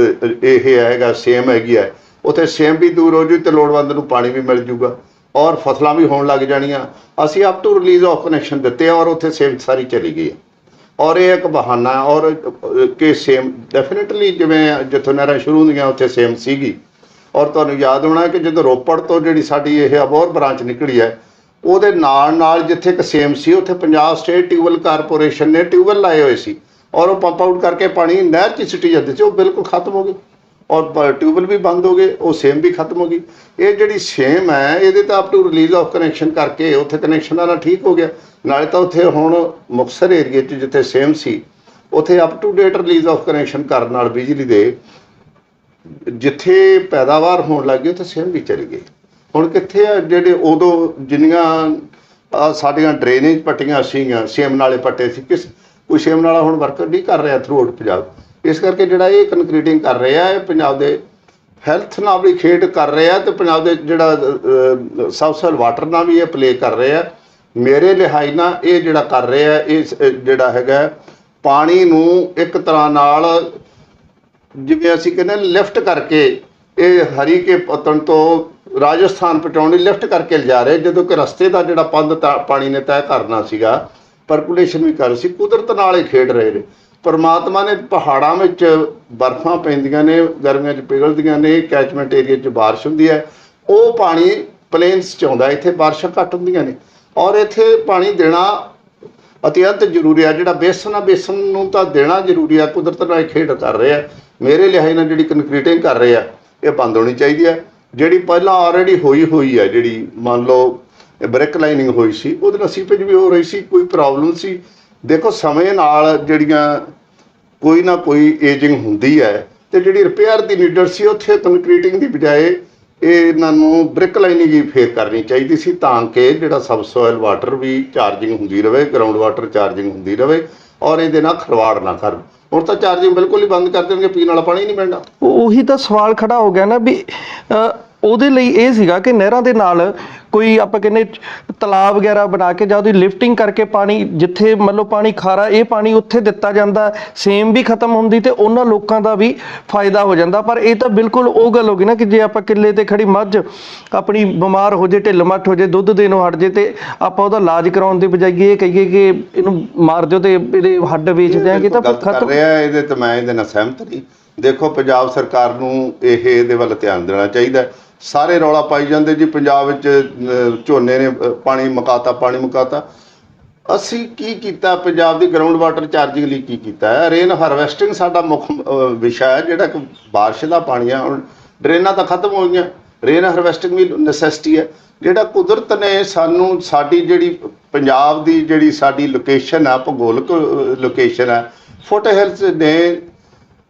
ਇਹ ਹੈਗਾ ਸੇਮ ਹੈਗੀ ਹੈ, ਉੱਥੇ ਸੇਮ ਵੀ ਦੂਰ ਹੋ ਜੂ ਤੇ ਲੋੜਵੰਦ ਨੂੰ ਪਾਣੀ ਵੀ ਮਿਲ ਜੂਗਾ, ਔਰ ਫਸਲਾਂ ਵੀ ਹੋਣ ਲੱਗ ਜਾਣੀਆਂ। ਅਸੀਂ up to release of connection ਦਿੱਤੇ, ਔਰ ਉੱਥੇ ਸੇਮ ਸਾਰੀ ਚਲੀ ਗਈ ਹੈ। ਔਰ ਇਹ ਇੱਕ ਬਹਾਨਾ, ਔਰ ਕਿ ਸੇਮ ਡੈਫੀਨੇਟਲੀ ਜਿਵੇਂ ਜਿੱਥੋਂ ਨਹਿਰਾਂ ਸ਼ੁਰੂ ਹੁੰਦੀਆਂ ਉੱਥੇ ਸੇਮ ਸੀਗੀ। ਔਰ ਤੁਹਾਨੂੰ ਯਾਦ ਹੋਣਾ ਕਿ ਜਦੋਂ ਰੋਪੜ ਤੋਂ ਜਿਹੜੀ ਸਾਡੀ ਇਹ ਅਬੋਹਰ ਬ੍ਰਾਂਚ ਨਿਕਲੀ ਹੈ, ਉਹਦੇ ਨਾਲ ਨਾਲ ਜਿੱਥੇ ਇੱਕ ਸੇਮ ਸੀ, ਉੱਥੇ ਪੰਜਾਬ ਸਟੇਟ ਟਿਊਬਵੈੱਲ ਕਾਰਪੋਰੇਸ਼ਨ ਨੇ ਟਿਊਬਵੈੱਲ ਲਾਏ ਹੋਏ ਸੀ, ਔਰ ਉਹ ਪੰਪ ਆਊਟ ਕਰਕੇ ਪਾਣੀ ਨਹਿਰ 'ਚ ਸਿੱਟੀ ਜਾਂਦੇ ਸੀ, ਉਹ ਬਿਲਕੁਲ ਖਤਮ ਹੋ ਗਏ, ਔਰ ਟਿਊਬਵੈੱਲ ਵੀ ਬੰਦ ਹੋ ਗਏ, ਉਹ ਸੇਮ ਵੀ ਖਤਮ ਹੋ ਗਈ। ਇਹ ਜਿਹੜੀ ਸੇਮ ਹੈ, ਇਹਦੇ ਤਾਂ up to release of connection ਕਰਕੇ ਉੱਥੇ ਕਨੈਕਸ਼ਨਾਂ ਨਾਲ ਠੀਕ ਹੋ ਗਿਆ। ਨਾਲੇ ਤਾਂ ਉੱਥੇ ਹੁਣ ਮੁਕਤਸਰ ਏਰੀਏ 'ਚ ਜਿੱਥੇ ਸੇਮ ਸੀ, ਉੱਥੇ up to date release of connection ਕਰਨ ਨਾਲ ਬਿਜਲੀ ਦੇ ਜਿੱਥੇ ਪੈਦਾਵਾਰ ਹੋਣ ਲੱਗ ਗਈ ਉੱਥੇ ਸੇਮ ਵੀ ਚਲੀ ਗਈ। ਹੁਣ ਕਿੱਥੇ ਆ ਜਿਹੜੇ ਉਦੋਂ ਜਿੰਨੀਆਂ ਸਾਡੀਆਂ ਡਰੇਨੇਜ ਪੱਟੀਆਂ ਸੀਗੀਆਂ, ਸੇਮ ਨਾਲੇ ਪੱਟੇ ਸੀ, ਕੋਈ ਸੇਮ ਨਾਲਾ ਹੁਣ ਵਰਕ ਨਹੀਂ ਕਰ ਰਿਹਾ ਥਰੂ ਆਊਟ ਪੰਜਾਬ। ਇਸ ਕਰਕੇ ਜਿਹੜਾ ਇਹ ਕੰਕਰੀਟਿੰਗ ਕਰ ਰਿਹਾ ਇਹ ਪੰਜਾਬ ਦੇ ਹੈਲਥ ਨਾਲ ਵੀ ਖੇਡ ਕਰ ਰਿਹਾ ਤੇ ਪੰਜਾਬ ਦੇ ਜਿਹੜਾ ਸਬਸੋਇਲ ਵਾਟਰ ਨਾਲ ਵੀ ਇਹ ਪਲੇ ਕਰ ਰਿਹਾ। ਮੇਰੇ ਲਿਹਾਜ਼ ਨਾਲ ਇਹ ਜਿਹੜਾ ਕਰ ਰਿਹਾ ਇਹ ਜਿਹੜਾ ਹੈਗਾ ਪਾਣੀ ਨੂੰ ਇੱਕ ਤਰ੍ਹਾਂ ਨਾਲ ਜਿਵੇਂ ਅਸੀਂ ਕਹਿੰਦੇ ਲਿਫਟ ਕਰਕੇ ਇਹ ਹਰੀਕੇ ਪਤਨ ਤੋਂ ਰਾਜਸਥਾਨ ਪਹੁੰਚਾਉਣ ਲਈ ਲਿਫਟ ਕਰਕੇ ਲਿਜਾ ਰਹੇ, ਜਦੋਂ ਕਿ ਰਸਤੇ ਦਾ ਜਿਹੜਾ ਪੰਧ ਪਾਣੀ ਨੇ ਤੈਅ ਕਰਨਾ ਸੀਗਾ, ਪਰਕੂਲੇਸ਼ਨ ਵੀ ਕਰ ਸੀ, ਕੁਦਰਤ ਨਾਲ ਹੀ ਖੇਡ ਰਹੇ ਨੇ। ਪਰਮਾਤਮਾ ਨੇ ਪਹਾੜਾਂ ਵਿੱਚ ਬਰਫਾਂ ਪੈਂਦੀਆਂ ਨੇ, ਗਰਮੀਆਂ 'ਚ ਪਿਘਲਦੀਆਂ ਨੇ, ਕੈਚਮੈਂਟ ਏਰੀਆ 'ਚ ਬਾਰਿਸ਼ ਹੁੰਦੀ ਹੈ, ਉਹ ਪਾਣੀ ਪਲੇਨਸ 'ਚ ਆਉਂਦਾ, ਇੱਥੇ ਬਾਰਿਸ਼ਾਂ ਘੱਟ ਹੁੰਦੀਆਂ ਨੇ ਔਰ ਇੱਥੇ ਪਾਣੀ ਦੇਣਾ ਅਤਿਅੰਤ ਜ਼ਰੂਰੀ ਹੈ। ਜਿਹੜਾ ਬੇਸਨ ਆ, ਬੇਸਨ ਨੂੰ ਤਾਂ ਦੇਣਾ ਜ਼ਰੂਰੀ ਹੈ, ਕੁਦਰਤ ਨਾਲ ਖੇਡ ਕਰ ਰਹੇ ਆ। ਮੇਰੇ ਲਿਹਾਜ਼ ਨਾਲ ਜਿਹੜੀ ਕੰਕਰੀਟਿੰਗ ਕਰ ਰਹੇ ਆ ਇਹ ਬੰਦ ਹੋਣੀ ਚਾਹੀਦੀ ਹੈ। ਜਿਹੜੀ ਪਹਿਲਾਂ ਆਲਰੇਡੀ ਹੋਈ ਹੈ, ਜਿਹੜੀ ਮੰਨ ਲਓ ਬ੍ਰਿਕ ਲਾਈਨਿੰਗ ਹੋਈ ਸੀ, ਉਹਦੇ ਨਾਲ ਸੀਪੇਜ ਵੀ ਹੋ ਰਹੀ ਸੀ, ਕੋਈ ਪ੍ਰੋਬਲਮ ਸੀ। ਦੇਖੋ ਸਮੇਂ ਨਾਲ ਜਿਹੜੀਆਂ ਕੋਈ ਨਾ ਕੋਈ ਏਜਿੰਗ ਹੁੰਦੀ ਹੈ ਤੇ ਜਿਹੜੀ ਰਿਪੇਅਰ ਦੀ ਨੀਡਡ ਸੀ ਉੱਥੇ ਕੰਕਰੀਟਿੰਗ ਦੀ ਬਜਾਏ ਇਹਨਾਂ ਨੂੰ ਬ੍ਰਿਕ ਲਾਈਨਿੰਗ ਹੀ ਫੇਰ ਕਰਨੀ ਚਾਹੀਦੀ ਸੀ, ਤਾਂ ਕਿ ਜਿਹੜਾ ਸਬਸੋਇਲ ਵਾਟਰ ਵੀ ਚਾਰਜਿੰਗ ਹੁੰਦੀ ਰਹੇ, ਗਰਾਊਂਡ ਵਾਟਰ ਚਾਰਜਿੰਗ ਹੁੰਦੀ ਰਹੇ ਔਰ ਇਹਦੇ ਨਾਲ ਖਰਵਾੜ ਨਾ ਕਰਨ। ਹੁਣ ਤਾਂ ਚਾਰਜਿੰਗ ਬਿਲਕੁਲ ਹੀ ਬੰਦ ਕਰ ਦੇਣਗੇ, ਪੀਣ ਵਾਲਾ ਪਾਣੀ ਨਹੀਂ ਮਿਲਣਾ। ਉਹੀ ਤਾਂ ਸਵਾਲ ਖੜਾ ਹੋ ਗਿਆ ਨਾ ਵੀ ਉਹਦੇ ਲਈ ਇਹ ਸੀਗਾ ਕਿ ਨਹਿਰਾਂ ਦੇ ਨਾਲ ਕੋਈ ਆਪਾਂ ਕਹਿੰਦੇ ਤਲਾਬ ਵਗੈਰਾ ਬਣਾ ਕੇ ਜਾਂ ਉਹਦੀ ਲਿਫਟਿੰਗ ਕਰਕੇ ਪਾਣੀ ਜਿੱਥੇ ਮਤਲਬ ਪਾਣੀ ਖਾਰਾ ਇਹ ਪਾਣੀ ਉੱਥੇ ਦਿੱਤਾ ਜਾਂਦਾ, ਸੇਮ ਵੀ ਖਤਮ ਹੁੰਦੀ ਤੇ ਉਹਨਾਂ ਲੋਕਾਂ ਦਾ ਵੀ ਫਾਇਦਾ ਹੋ ਜਾਂਦਾ। ਪਰ ਇਹ ਤਾਂ ਬਿਲਕੁਲ ਉਹ ਗੱਲ ਹੋ ਗਈ ਨਾ ਕਿ ਜੇ ਆਪਾਂ ਕਿੱਲੇ ਤੇ ਖੜੀ ਮੱਝ ਆਪਣੀ ਬਿਮਾਰ ਹੋ ਜੇ, ਢਿੱਲ ਮੱਠ ਹੋ ਜੇ, ਦੁੱਧ ਦੇਣੋਂ ਹਟ ਜੇ ਤੇ ਆਪਾਂ ਉਹਦਾ ਇਲਾਜ ਕਰਾਉਣ ਦੀ ਬਜਾਏ ਇਹ ਕਹੀਏ ਕਿ ਇਹਨੂੰ ਮਾਰ ਦਿਓ ਤੇ ਇਹਦੇ ਹੱਡ ਵੇਚ ਦਿਆਂਗੇ ਤਾਂ ਖਤਮ ਰਿਹਾ। ਇਹਦੇ ਤੇ ਮੈਂ ਇਹਦੇ ਨਾਲ ਸਹਿਮਤ ਨਹੀਂ। ਦੇਖੋ ਪੰਜਾਬ ਸਰਕਾਰ ਨੂੰ ਇਹਦੇ ਵੱਲ ਧਿਆਨ ਦੇਣਾ ਚਾਹੀਦਾ। ਸਾਰੇ ਰੌਲਾ ਪਾਈ ਜਾਂਦੇ ਜੀ ਪੰਜਾਬ ਵਿੱਚ ਝੋਨੇ ਨੇ ਪਾਣੀ ਮੁਕਾਤਾ। ਅਸੀਂ ਕੀ ਕੀਤਾ? ਪੰਜਾਬ ਦੀ ਗਰਾਊਂਡ ਵਾਟਰ ਚਾਰਜਿੰਗ ਲਈ ਕੀ ਕੀਤਾ ਹੈ? ਰੇਨ ਹਾਰਵੈਸਟਿੰਗ ਸਾਡਾ ਮੁੱਖ ਵਿਸ਼ਾ ਹੈ, ਜਿਹੜਾ ਕਿ ਬਾਰਿਸ਼ ਦਾ ਪਾਣੀ ਆ। ਹੁਣ ਡਰੇਨਾਂ ਤਾਂ ਖਤਮ ਹੋ ਗਈਆਂ, ਰੇਨ ਹਾਰਵੈਸਟਿੰਗ ਵੀ ਨੈਸੈਸਿਟੀ ਹੈ। ਜਿਹੜਾ ਕੁਦਰਤ ਨੇ ਸਾਨੂੰ ਸਾਡੀ ਜਿਹੜੀ ਪੰਜਾਬ ਦੀ ਜਿਹੜੀ ਸਾਡੀ ਲੋਕੇਸ਼ਨ ਆ, ਭੂਗੋਲਿਕ ਲੋਕੇਸ਼ਨ ਹੈ, ਫੁੱਟ ਹਿਲਸ ਨੇ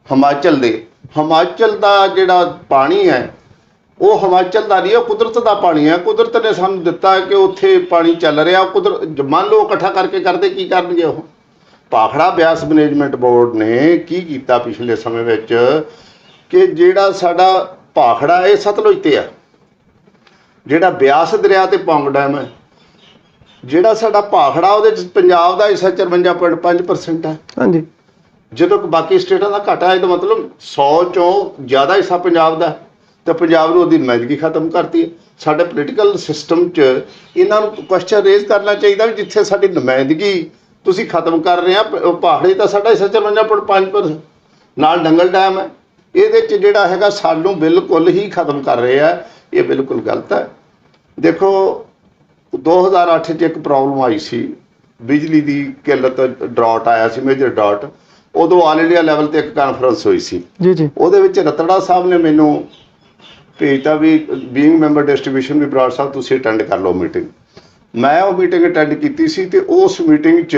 ਹਿਮਾਚਲ ਦਾ ਜਿਹੜਾ ਪਾਣੀ ਹੈ ਉਹ ਹਿਮਾਚਲ ਦਾ ਨਹੀਂ, ਉਹ ਕੁਦਰਤ ਦਾ ਪਾਣੀ ਹੈ। ਕੁਦਰਤ ਨੇ ਸਾਨੂੰ ਦਿੱਤਾ ਹੈ ਕਿ ਉੱਥੇ ਪਾਣੀ ਚੱਲ ਰਿਹਾ। ਕੁਦਰਤ ਮੰਨ ਲਓ ਇਕੱਠਾ ਕਰਕੇ ਕਰਦੇ ਕੀ ਕਰਨਗੇ ਉਹ? ਭਾਖੜਾ ਬਿਆਸ ਮੈਨੇਜਮੈਂਟ ਬੋਰਡ ਨੇ ਕੀ ਕੀਤਾ ਪਿਛਲੇ ਸਮੇਂ ਵਿੱਚ ਕਿ ਜਿਹੜਾ ਸਾਡਾ ਭਾਖੜਾ ਇਹ ਸਤਲੁਜ ਤੇ ਆ, ਜਿਹੜਾ ਬਿਆਸ ਦਰਿਆ ਤੇ ਪੌਂਗ ਡੈਮ ਹੈ, ਜਿਹੜਾ ਸਾਡਾ ਭਾਖੜਾ ਉਹਦੇ 'ਚ ਪੰਜਾਬ ਦਾ ਹਿੱਸਾ 54.5% ਹੈ। ਹਾਂਜੀ, ਜਦੋਂ ਬਾਕੀ ਸਟੇਟਾਂ ਦਾ ਘਾਟਾ, ਇਹਦਾ ਮਤਲਬ 100 ਚੋਂ ਜ਼ਿਆਦਾ ਹਿੱਸਾ ਪੰਜਾਬ ਦਾ, ਤੇ ਪੰਜਾਬ ਨੂੰ ਉਹਦੀ ਨੁਮਾਇੰਦਗੀ ਖਤਮ ਕਰਤੀ ਹੈ। ਸਾਡੇ ਪੋਲੀਟੀਕਲ ਸਿਸਟਮ 'ਚ ਇਹਨਾਂ ਨੂੰ ਕੁਐਸਚਨ ਰੇਜ਼ ਕਰਨਾ ਚਾਹੀਦਾ ਵੀ ਜਿੱਥੇ ਸਾਡੀ ਨੁਮਾਇੰਦਗੀ ਤੁਸੀਂ ਖਤਮ ਕਰ ਰਹੇ ਆ, ਭਾਖੜੇ ਤਾਂ ਸਾਡਾ ਹਿੱਸਾ 54.5% ਨਾਲ ਡੰਗਲ ਡੈਮ ਹੈ, ਇਹਦੇ 'ਚ ਜਿਹੜਾ ਹੈਗਾ ਸਾਨੂੰ ਬਿਲਕੁਲ ਹੀ ਖਤਮ ਕਰ ਰਹੇ ਆ। ਇਹ ਬਿਲਕੁਲ ਗਲਤ ਹੈ। ਦੇਖੋ 2008 'ਚ ਇੱਕ ਪ੍ਰੋਬਲਮ ਆਈ ਸੀ, ਬਿਜਲੀ ਦੀ ਕਿੱਲਤ, ਡਰਾਟ ਆਇਆ ਸੀ, ਮੇਜਰ ਡਰਾਟ। ਉਦੋਂ ਆਲ ਇੰਡੀਆ ਲੈਵਲ ਤੇ ਇੱਕ ਕਾਨਫਰੰਸ ਹੋਈ ਸੀ ਜੀ। ਉਹਦੇ ਵਿੱਚ ਰਤੜਾ ਸਾਹਿਬ ਨੇ ਮੈਨੂੰ ਭੇਜਤਾ ਵੀ ਬੀਇੰਗ ਮੈਂਬਰ ਡਿਸਟ੍ਰੀਬਿਊਸ਼ਨ ਵੀ ਬਰਾੜ ਸਾਹਿਬ ਤੁਸੀਂ ਅਟੈਂਡ ਕਰ ਲਓ ਮੀਟਿੰਗ। ਮੈਂ ਉਹ ਮੀਟਿੰਗ ਅਟੈਂਡ ਕੀਤੀ ਸੀ ਤੇ ਉਸ ਮੀਟਿੰਗ 'ਚ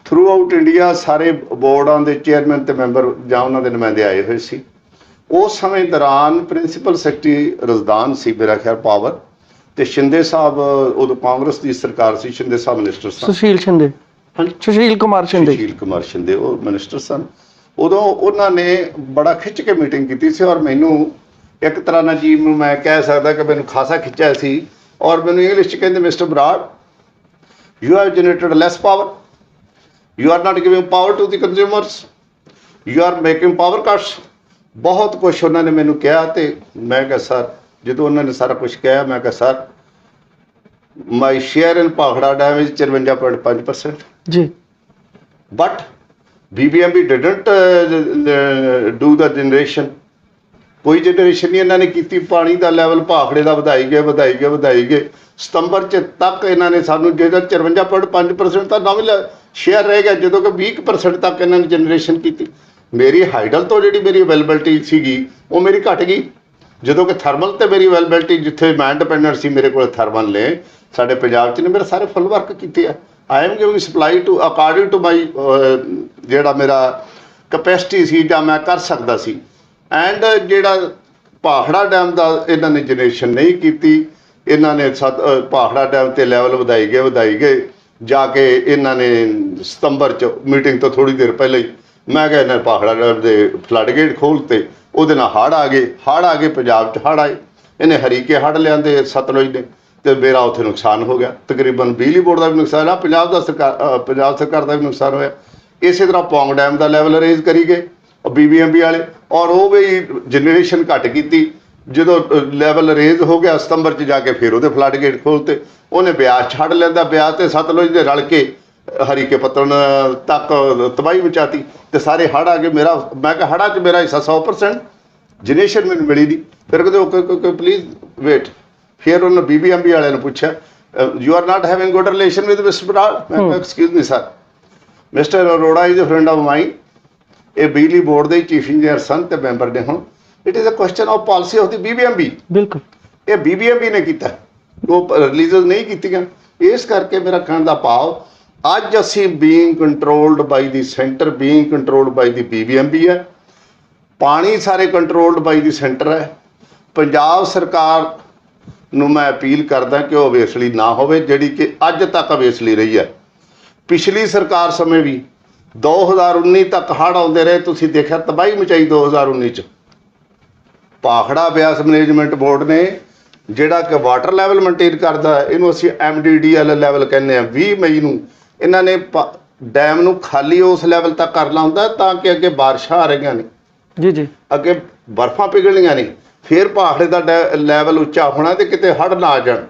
ਥਰੂ ਆਊਟ ਇੰਡੀਆ ਸਾਰੇ ਬੋਰਡਾਂ ਦੇ ਚੇਅਰਮੈਨ ਤੇ ਮੈਂਬਰ ਜਾਂ ਉਹਨਾਂ ਦੇ ਨੁਮਾਇੰਦੇ ਆਏ ਹੋਏ ਸੀ। ਉਸ ਸਮੇਂ ਦੌਰਾਨ ਪ੍ਰਿੰਸੀਪਲ ਸੈਕਟਰੀ ਰਜ਼ਦਾਨ ਸੀ ਮੇਰਾ ਖਿਆਲ ਪਾਵਰ, ਤੇ ਸ਼ਿੰਦੇ ਸਾਹਿਬ, ਉਦੋਂ ਕਾਂਗਰਸ ਦੀ ਸਰਕਾਰ ਸੀ, ਸ਼ਿੰਦੇ ਸਾਹਿਬ ਮਿਨਿਸਟਰ ਸਨ। ਸੁਸ਼ੀਲ ਕੁਮਾਰ ਸ਼ਿੰਦੇ ਉਹ ਮਿਨਿਸਟਰ ਸਨ। ਉਦੋਂ ਉਹਨਾਂ ਨੇ ਬੜਾ ਖਿੱਚ ਕੇ ਮੀਟਿੰਗ ਕੀਤੀ ਸੀ ਔਰ ਮੈਨੂੰ ਇੱਕ ਤਰ੍ਹਾਂ ਨਾਲ ਜੀ ਮੈਂ ਕਹਿ ਸਕਦਾ ਕਿ ਮੈਨੂੰ ਖਾਸਾ ਖਿੱਚਿਆ ਸੀ। ਔਰ ਮੈਨੂੰ ਇੰਗਲਿਸ਼ 'ਚ ਕਹਿੰਦੇ, mister Brar, you have generated less power, you are not giving power to the consumers, you are making power cuts. ਬਹੁਤ ਕੁਛ ਉਹਨਾਂ ਨੇ ਮੈਨੂੰ ਕਿਹਾ ਤੇ ਮੈਂ ਕਿਹਾ ਸਰ, ਜਦੋਂ ਉਹਨਾਂ ਨੇ ਸਾਰਾ ਕੁਛ ਕਿਹਾ ਮੈਂ ਕਿਹਾ sir, my share in Bhakra dam is 54.5% ਜੀ, but BBMB didn't do the generation। ਕੋਈ ਜਨਰੇਸ਼ਨ ਨਹੀਂ ਇਹਨਾਂ ਨੇ ਕੀਤੀ। ਪਾਣੀ ਦਾ ਲੈਵਲ ਭਾਖੜੇ ਦਾ ਵਧਾਈ ਗਏ। ਸਤੰਬਰ 'ਚ ਤੱਕ ਇਹਨਾਂ ਨੇ ਸਾਨੂੰ ਜਿਹੜਾ 54.5% ਤਾਂ ਨਵੇਂ ਸ਼ੇਅਰ ਰਹਿ ਗਿਆ, ਜਦੋਂ ਕਿ 20% ਤੱਕ ਇਹਨਾਂ ਨੇ ਜਨਰੇਸ਼ਨ ਕੀਤੀ। ਮੇਰੀ ਹਾਈਡਲ ਤੋਂ ਜਿਹੜੀ ਮੇਰੀ ਅਵੇਲੇਬਿਲਟੀ ਸੀਗੀ ਉਹ ਮੇਰੀ ਘਟ ਗਈ, ਜਦੋਂ ਕਿ ਥਰਮਲ ਤੇ ਮੇਰੀ ਅਵੇਲੇਬਿਲਟੀ ਜਿੱਥੇ ਮੈਂ ਡਿਪੈਂਡੈਂਟ ਸੀ, ਮੇਰੇ ਕੋਲ ਥਰਮਲ ਨੇ ਸਾਡੇ ਪੰਜਾਬ 'ਚ ਨੇ ਮੇਰੇ ਸਾਰੇ ਫੁੱਲ ਵਰਕ ਕੀਤੇ ਆ। I am giving supply to according to my ਜਿਹੜਾ ਮੇਰਾ ਕਪੈਸਿਟੀ ਸੀ ਜਾਂ ਮੈਂ ਕਰ ਸਕਦਾ ਸੀ। ਐਂਡ ਜਿਹੜਾ ਭਾਖੜਾ ਡੈਮ ਦਾ ਇਹਨਾਂ ਨੇ ਜਨਰੇਸ਼ਨ ਨਹੀਂ ਕੀਤੀ। ਇਹਨਾਂ ਨੇ ਭਾਖੜਾ ਡੈਮ ਤੇ ਲੈਵਲ ਵਧਾਈ ਗਏ ਜਾ ਕੇ ਇਹਨਾਂ ਨੇ ਸਤੰਬਰ 'ਚ ਮੀਟਿੰਗ ਤੋਂ ਥੋੜ੍ਹੀ ਦੇਰ ਪਹਿਲਾਂ ਹੀ ਮੈਂ ਕਿਹਾ ਇਹਨਾਂ ਭਾਖੜਾ ਡੈਮ ਦੇ ਫਲੱਡ ਗੇਟ ਖੋਲ੍ਹਤੇ, ਉਹਦੇ ਨਾਲ ਹੜ੍ਹ ਆ ਗਏ ਪੰਜਾਬ 'ਚ ਹੜ੍ਹ ਆਏ। ਇਹਨੇ ਹਰੀਕੇ ਹੜ੍ਹ ਲਿਆਂਦੇ ਸਤਲੁਜ ਦੇ, ਤੇ ਮੇਰਾ ਉੱਥੇ ਨੁਕਸਾਨ ਹੋ ਗਿਆ। ਤਕਰੀਬਨ ਬਿਜਲੀ ਬੋਰਡ ਦਾ ਵੀ ਨੁਕਸਾਨ ਆ, ਪੰਜਾਬ ਸਰਕਾਰ ਦਾ ਵੀ ਨੁਕਸਾਨ ਹੋਇਆ। ਇਸੇ ਤਰ੍ਹਾਂ ਪੌਂਗ ਡੈਮ ਦਾ ਲੈਵਲ ਰੇਜ਼ ਕਰੀ ਗਏ BBMB ਵਾਲੇ, ਔਰ ਉਹ ਵੀ ਜਨਰੇਸ਼ਨ ਘੱਟ ਕੀਤੀ। ਜਦੋਂ ਲੈਵਲ ਰੇਜ਼ ਹੋ ਗਿਆ ਸਤੰਬਰ 'ਚ ਜਾ ਕੇ ਫਿਰ ਉਹਦੇ ਫਲੱਡ ਗੇਟ ਖੋਲ੍ਹਤੇ। ਉਹਨੇ ਬਿਆਸ ਛੱਡ ਲੈਂਦਾ, ਬਿਆਸ ਤੇ ਸਤਲੁਜ ਦੇ ਰਲ ਕੇ ਹਰੀਕੇ ਪੱਤਣ ਤੱਕ ਤਬਾਹੀ ਮਚਾਤੀ ਤੇ ਸਾਰੇ ਹੜ੍ਹ ਆ ਗਏ। ਮੈਂ ਕਿਹਾ ਹੜ੍ਹਾਂ 'ਚ ਮੇਰਾ ਹਿੱਸਾ 100%, ਜਨਰੇਸ਼ਨ ਮੈਨੂੰ ਮਿਲੀ ਨਹੀਂ। ਫਿਰ ਕਹਿੰਦੇ ਓਕੇ ਪਲੀਜ਼ ਵੇਟ। ਫਿਰ ਉਹਨੇ BBMB ਵਾਲਿਆਂ ਨੂੰ ਪੁੱਛਿਆ, you are not having good relation with mister Brar? ਮੈਂ ਕਿਹਾ excuse me sir, mister Arora is a friend of mine. ਇਹ ਬਿਜਲੀ ਬੋਰਡ ਦੇ ਚੀਫ ਇੰਜੀਨੀਅਰ ਸਨ ਤੇ ਮੈਂਬਰ ਨੇ। ਹੁਣ it is a question of policy of the BBMB। ਬਿਲਕੁਲ ਇਹ BBMB ਨੇ ਕੀਤਾ, ਉਹ ਰਿਲੀਜ਼ਸ ਨਹੀਂ ਕੀਤੀਆਂ। ਇਸ ਕਰਕੇ ਮੇਰਾ ਕਹਿਣ ਦਾ ਭਾਵ, ਅੱਜ ਅਸੀਂ ਬੀਇੰਗ ਕੰਟਰੋਲਡ ਬਾਈ ਦੀ ਸੈਂਟਰ, ਬੀਇੰਗ ਕੰਟਰੋਲਡ ਬਾਈ ਦੀ BBMB ਹੈ। ਪਾਣੀ ਸਾਰੇ ਕੰਟਰੋਲਡ ਬਾਈ ਦੀ ਸੈਂਟਰ ਹੈ। ਪੰਜਾਬ ਸਰਕਾਰ ਨੂੰ ਮੈਂ ਅਪੀਲ ਕਰਦਾ ਕਿ ਉਹ ਅਵੇਸਲੀ ਨਾ ਹੋਵੇ, ਜਿਹੜੀ ਕਿ ਅੱਜ ਤੱਕ ਅਵੇਸਲੀ ਰਹੀ ਹੈ। ਪਿਛਲੀ ਸਰਕਾਰ ਸਮੇਂ ਵੀ 2019 ਤੱਕ ਹੜ੍ਹ ਆਉਂਦੇ ਰਹੇ, ਤੁਸੀਂ ਦੇਖਿਆ ਤਬਾਹੀ ਮਚਾਈ 2019 'ਚ। ਭਾਖੜਾ ਬਿਆਸ ਮੈਨੇਜਮੈਂਟ ਬੋਰਡ ਨੇ ਜਿਹੜਾ ਕਿ ਵਾਟਰ ਲੈਵਲ ਮੇਨਟੇਨ ਕਰਦਾ, ਇਹਨੂੰ ਅਸੀਂ MDDL ਲੈਵਲ ਕਹਿੰਦੇ ਆ, 20 ਮਈ ਨੂੰ ਇਹਨਾਂ ਨੇ ਡੈਮ ਨੂੰ ਖਾਲੀ ਉਸ ਲੈਵਲ ਤੱਕ ਕਰਨਾ ਹੁੰਦਾ ਤਾਂ ਕਿ ਅੱਗੇ ਬਾਰਿਸ਼ਾਂ ਆ ਰਹੀਆਂ ਨੇ, ਜੀ ਅੱਗੇ ਬਰਫਾਂ ਪਿਘਲਣੀਆਂ ਨੇ, ਫਿਰ ਭਾਖੜੇ ਦਾ ਲੈਵਲ ਉੱਚਾ ਹੋਣਾ ਤੇ ਕਿਤੇ ਹੜ੍ਹ ਨਾ ਆ ਜਾਣ।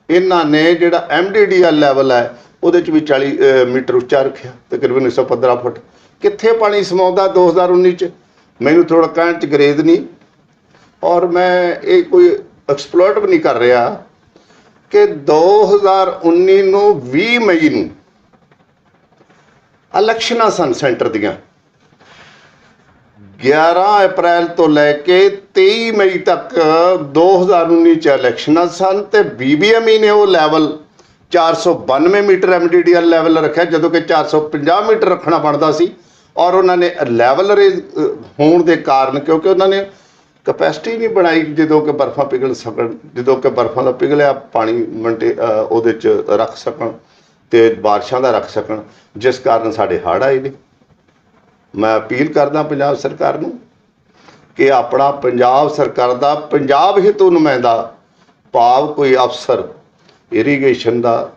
ਇਹਨਾਂ ਨੇ ਜਿਹੜਾ MDDL ਲੈਵਲ ਹੈ ਉਹਦੇ 'ਚ ਵੀ 40 ਮੀਟਰ ਉੱਚਾ ਰੱਖਿਆ, ਤਕਰੀਬਨ 115 ਫੁੱਟ। ਕਿੱਥੇ ਪਾਣੀ ਸਮਾਉਂਦਾ 2019 'ਚ? ਮੈਨੂੰ ਥੋੜ੍ਹਾ ਕਹਿਣ 'ਚ ਗਰੇਜ਼ ਨਹੀਂ, ਔਰ ਮੈਂ ਇਹ ਕੋਈ ਐਕਸਪਲੋਇਟ ਵੀ ਨਹੀਂ ਕਰ ਰਿਹਾ ਕਿ 2019 ਨੂੰ 20 ਮਈ ਨੂੰ ਇਲੈਕਸ਼ਨਾਂ ਸਨ ਸੈਂਟਰ ਦੀਆਂ। 11 ਅਪ੍ਰੈਲ ਤੋਂ ਲੈ ਕੇ 23 ਮਈ ਤੱਕ 2019 'ਚ ਇਲੈਕਸ਼ਨਾਂ ਸਨ ਤੇ BBME ਨੇ ਉਹ ਲੈਵਲ 492 ਮੀਟਰ MDDL ਲੈਵਲ ਰੱਖਿਆ, ਜਦੋਂ ਕਿ 450 ਮੀਟਰ ਰੱਖਣਾ ਬਣਦਾ ਸੀ। ਔਰ ਉਹਨਾਂ ਨੇ ਲੈਵਲ ਰੇਜ਼ ਹੋਣ ਦੇ ਕਾਰਨ, ਕਿਉਂਕਿ ਉਹਨਾਂ ਨੇ ਕਪੈਸਿਟੀ ਨਹੀਂ ਬਣਾਈ ਜਦੋਂ ਕਿ ਬਰਫਾਂ ਪਿਘਲ ਸਕਣ, ਜਦੋਂ ਕਿ ਬਰਫਾਂ ਦਾ ਪਿਘਲਿਆ ਪਾਣੀ ਉਹਦੇ 'ਚ ਰੱਖ ਸਕਣ ਤੇ ਬਾਰਿਸ਼ਾਂ ਦਾ ਰੱਖ ਸਕਣ, ਜਿਸ ਕਾਰਨ ਸਾਡੇ ਹੜ੍ਹ ਆਏ ਨੇ। ਮੈਂ ਅਪੀਲ ਕਰਦਾ ਪੰਜਾਬ ਸਰਕਾਰ ਨੂੰ ਕਿ ਆਪਣਾ ਪੰਜਾਬ ਸਰਕਾਰ ਦਾ ਪੰਜਾਬ ਹਿੱਤੋਂ ਨੁਮਾਇੰਦਾ, ਭਾਵ ਕੋਈ ਅਫਸਰ ਇਰੀਗੇਸ਼ਨ ਦਾ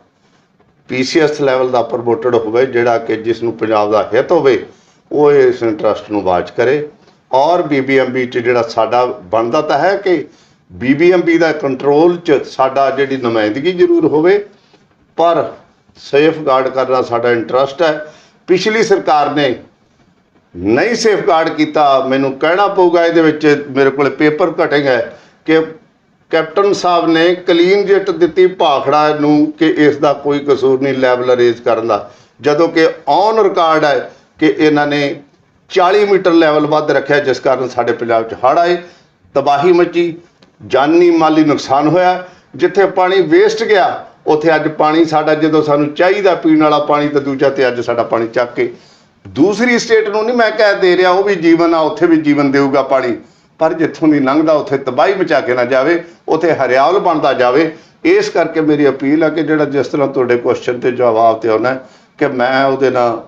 PCS ਲੈਵਲ ਦਾ ਪ੍ਰਮੋਟਡ ਹੋਵੇ, ਜਿਹੜਾ ਕਿ ਜਿਸ ਨੂੰ ਪੰਜਾਬ ਦਾ ਹਿੱਤ ਹੋਵੇ, ਉਹ ਇਸ ਇੰਟਰਸਟ ਨੂੰ ਵਾਚ ਕਰੇ। ਔਰ BBMB 'ਚ ਜਿਹੜਾ ਸਾਡਾ ਬਣਦਾ ਤਾਂ ਹੈ ਕਿ BBMB ਦਾ ਕੰਟਰੋਲ 'ਚ ਸਾਡਾ ਜਿਹੜੀ ਨੁਮਾਇੰਦਗੀ ਜ਼ਰੂਰ ਹੋਵੇ, ਪਰ ਸੇਫ ਗਾਰਡ ਕਰਨਾ ਸਾਡਾ ਇੰਟਰਸਟ ਹੈ। ਪਿਛਲੀ ਸਰਕਾਰ ਨੇ ਨਹੀਂ ਸੇਫ ਗਾਰਡ ਕੀਤਾ। ਮੈਨੂੰ ਕਹਿਣਾ ਪਊਗਾ, ਇਹਦੇ ਵਿੱਚ ਮੇਰੇ ਕੋਲ ਪੇਪਰ ਕਟਿੰਗ ਹੈ ਕਿ ਕੈਪਟਨ ਸਾਹਿਬ ਨੇ ਕਲੀਨ ਚਿੱਟ ਦਿੱਤੀ ਭਾਖੜਾ ਨੂੰ ਕਿ ਇਸ ਦਾ ਕੋਈ ਕਸੂਰ ਨਹੀਂ ਲੈਵਲ ਰੇਜ਼ ਕਰਨ ਦਾ, ਜਦੋਂ ਕਿ ਔਨ ਰਿਕਾਰਡ ਹੈ ਕਿ ਇਹਨਾਂ ਨੇ 40 ਮੀਟਰ ਲੈਵਲ ਵੱਧ ਰੱਖਿਆ, ਜਿਸ ਕਾਰਨ ਸਾਡੇ ਪੰਜਾਬ 'ਚ ਹੜ੍ਹ ਆਏ, ਤਬਾਹੀ ਮਚੀ, ਜਾਨੀ ਮਾਲੀ ਨੁਕਸਾਨ ਹੋਇਆ। ਜਿੱਥੇ ਪਾਣੀ ਵੇਸਟ ਗਿਆ ਉੱਥੇ ਅੱਜ ਪਾਣੀ ਸਾਡਾ, ਜਦੋਂ ਸਾਨੂੰ ਚਾਹੀਦਾ ਪੀਣ ਵਾਲਾ ਪਾਣੀ ਤਾਂ ਦੂਜਾ, ਤੇ ਅੱਜ ਸਾਡਾ ਪਾਣੀ ਚੱਕ ਕੇ ਦੂਸਰੀ ਸਟੇਟ ਨੂੰ ਨਹੀਂ ਮੈਂ ਕਹਿ ਦੇ ਰਿਹਾ, ਉਹ ਵੀ ਜੀਵਨ ਆ, ਉੱਥੇ ਵੀ ਜੀਵਨ ਦੇਊਗਾ ਪਾਣੀ, ਪਰ ਜਿੱਥੋਂ ਦੀ ਲੰਘਦਾ ਉੱਥੇ ਤਬਾਹੀ ਮਚਾ ਕੇ ਨਾ ਜਾਵੇ, ਉੱਥੇ ਹਰਿਆਵਲ ਬਣਦਾ ਜਾਵੇ। ਇਸ ਕਰਕੇ ਮੇਰੀ ਅਪੀਲ ਹੈ ਕਿ ਜਿਹੜਾ ਜਿਸ ਤਰ੍ਹਾਂ ਤੁਹਾਡੇ ਕੁਐਸਚਨ ਤੇ ਜਵਾਬ ਤੇ ਆਉਣਾ ਕਿ ਮੈਂ ਉਹਦੇ ਨਾਲ